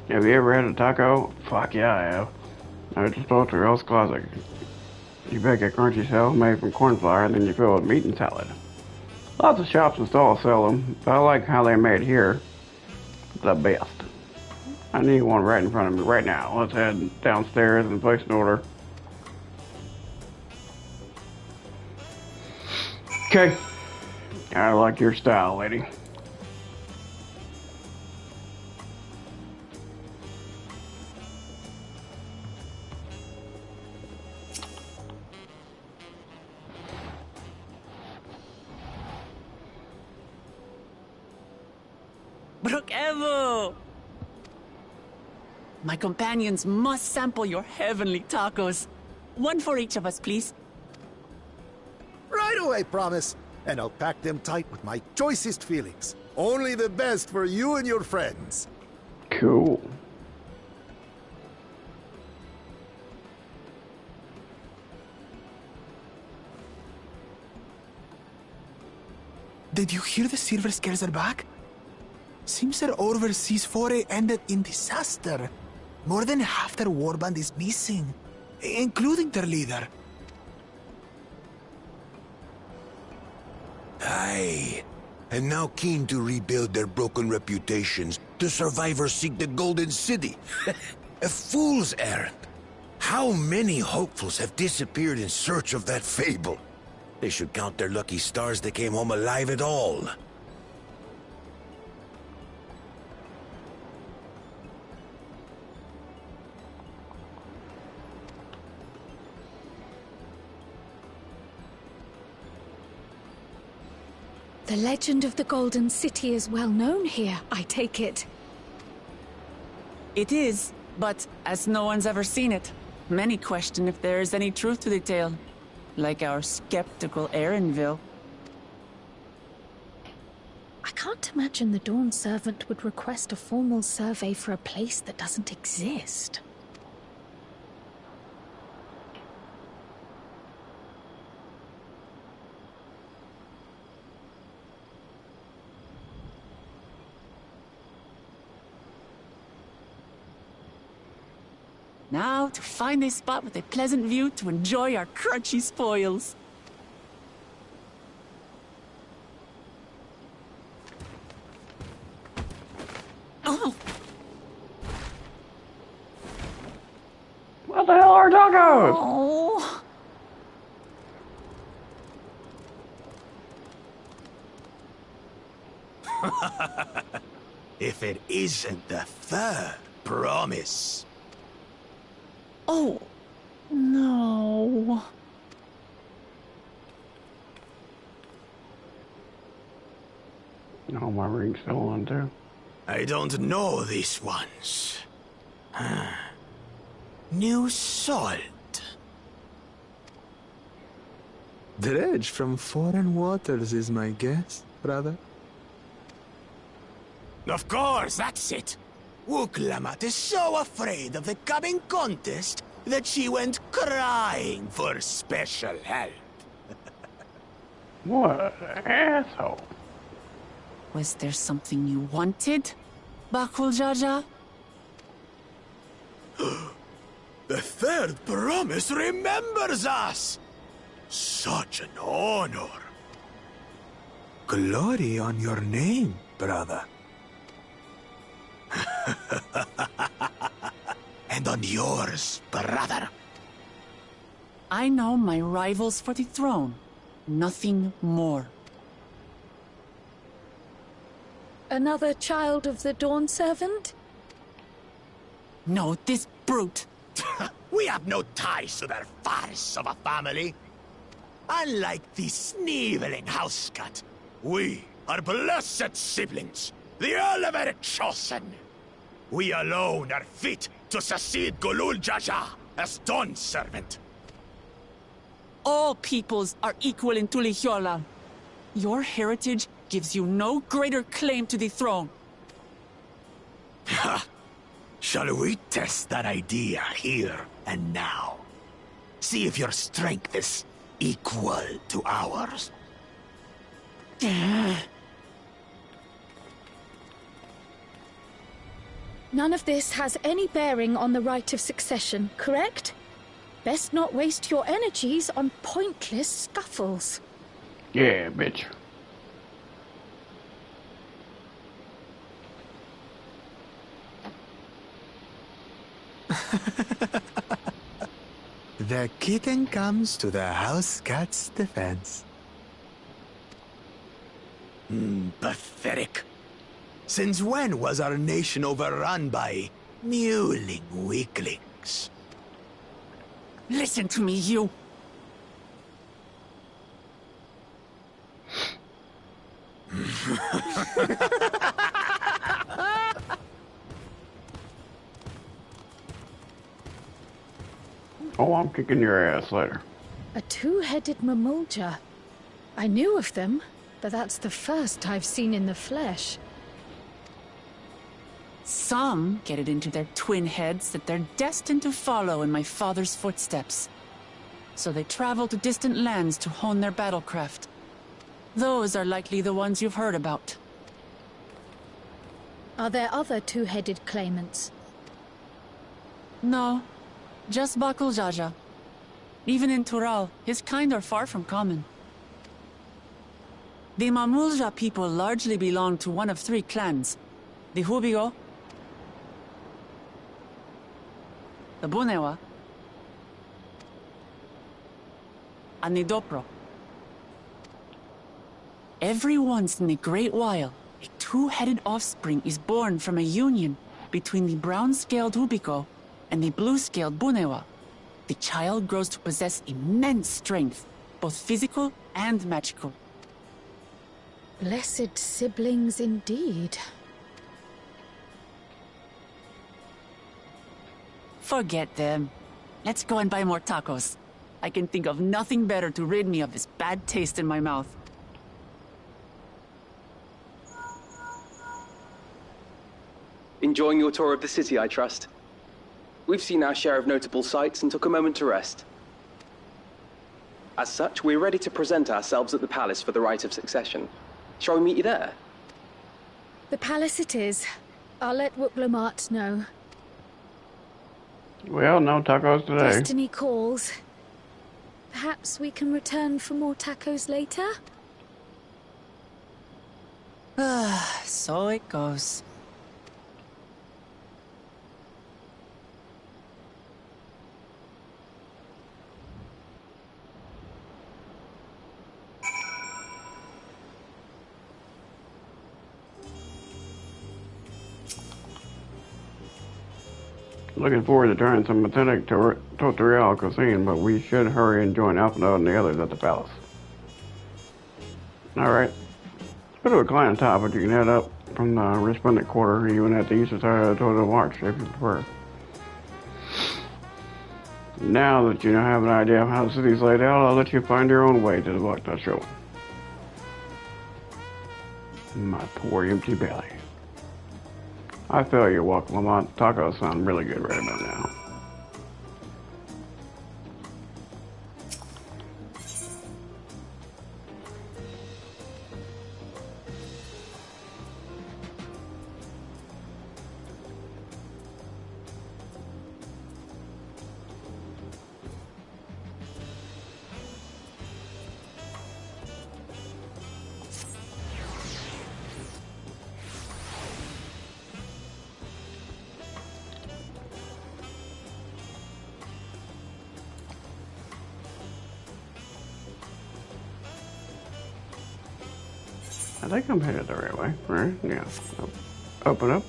Have you ever had a taco? Fuck yeah, I have. I just go to Ralph's Classic. You bake a crunchy shell made from corn flour, and then you fill it with meat and salad. Lots of shops and stalls sell them, but I like how they're made here the best. I need one right in front of me right now. Let's head downstairs and place an order. Okay. I like your style, lady. Evo! My companions must sample your heavenly tacos. One for each of us, please. Right away, promise. And I'll pack them tight with my choicest feelings. Only the best for you and your friends. Cool. Did you hear the silver scales are back? Seems their overseas foray ended in disaster. More than half their warband is missing, including their leader. Aye. And now keen to rebuild their broken reputations, the survivors seek the Golden City. A fool's errand. How many hopefuls have disappeared in search of that fable? They should count their lucky stars they came home alive at all. The legend of the Golden City is well known here, I take it. It is, but as no one's ever seen it, many question if there is any truth to the tale. Like our skeptical Erinville. I can't imagine the Dawn Servant would request a formal survey for a place that doesn't exist. Now, to find a spot with a pleasant view to enjoy our crunchy spoils. Oh! What the hell are tacos? Oh! If it isn't the third promise. Oh, no. Oh, my ring's still on, too. I don't know these ones. New salt. Dredge from foreign waters is my guess, brother. Of course, that's it. Wuklamat is so afraid of the coming contest that she went crying for special help. What an asshole. Was there something you wanted, Bakul Jaja? The third promise remembers us! Such an honor. Glory on your name, brother. And on yours, brother. I know my rivals for the throne. Nothing more. Another child of the Dawn Servant? No, this brute. We have no ties to their farce of a family. Unlike the sneeveling housecut, we are blessed siblings, the elevated chosen. We alone are fit to succeed Golul Jaja as Dawn's servant. All peoples are equal in Tulihiola. Your heritage gives you no greater claim to the throne. Ha! Shall we test that idea here and now? See if your strength is equal to ours. None of this has any bearing on the right of succession, correct? Best not waste your energies on pointless scuffles. Yeah, bitch. The kitten comes to the house cat's defense. Pathetic. Since when was our nation overrun by mewling weaklings? Listen to me, you. Oh, I'm kicking your ass later. A two-headed mamulja. I knew of them, but that's the first I've seen in the flesh. Some get it into their twin heads that they're destined to follow in my father's footsteps. So they travel to distant lands to hone their battlecraft. Those are likely the ones you've heard about. Are there other two-headed claimants? No, just Bakul Jaja. Even in Tural, his kind are far from common. The Mamulja people largely belong to one of three clans. The Hubigo, the Bunewa, and the Dopro. Every once in a great while, a two-headed offspring is born from a union between the brown-scaled Hubigo and the blue-scaled Bunewa. The child grows to possess immense strength, both physical and magical. Blessed siblings indeed. Forget them. Let's go and buy more tacos. I can think of nothing better to rid me of this bad taste in my mouth. Enjoying your tour of the city, I trust. We've seen our share of notable sights and took a moment to rest. As such, we're ready to present ourselves at the palace for the rite of succession. Shall we meet you there? The palace it is. I'll let Wuklamart know. Well, no tacos today. Destiny calls. Perhaps we can return for more tacos later? So it goes. Looking forward to trying some authentic Dawntrail cuisine, but we should hurry and join Alpha and the others at the palace. Alright. It's a bit of a climb top, but you can head up from the resplendent quarter, even at the eastern side of the Total March, if you prefer. Now that you have an idea of how the city's laid out, I'll let you find your own way to the Vakta show. My poor empty belly. I feel you, Lamont. Tacos sound really good right about now. I think I'm headed the right way, right? Yeah. Open up.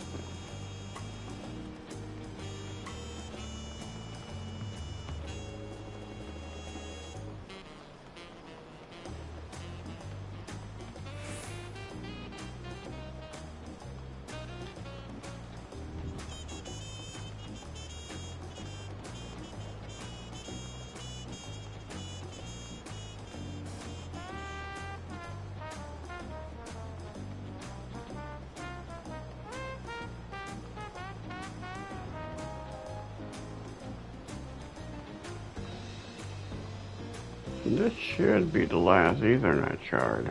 This should be the last Ethernet shard.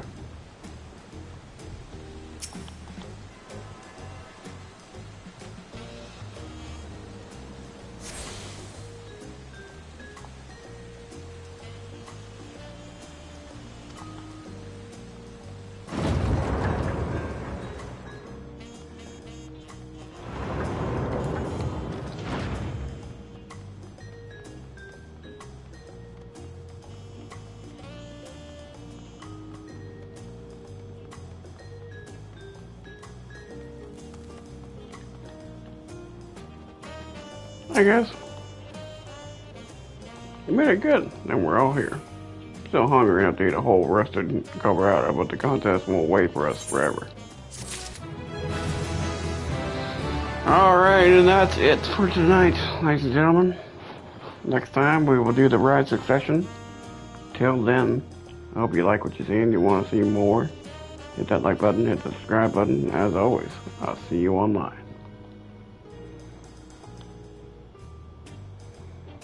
I guess. You made it good, and we're all here. Still hungry enough to eat a whole rusted cover out of, but the contest won't wait for us forever. Alright, and that's it for tonight, ladies and gentlemen. Next time we will do the ride succession. Till then, I hope you like what you see and you want to see more. Hit that like button, hit the subscribe button. As always, I'll see you online.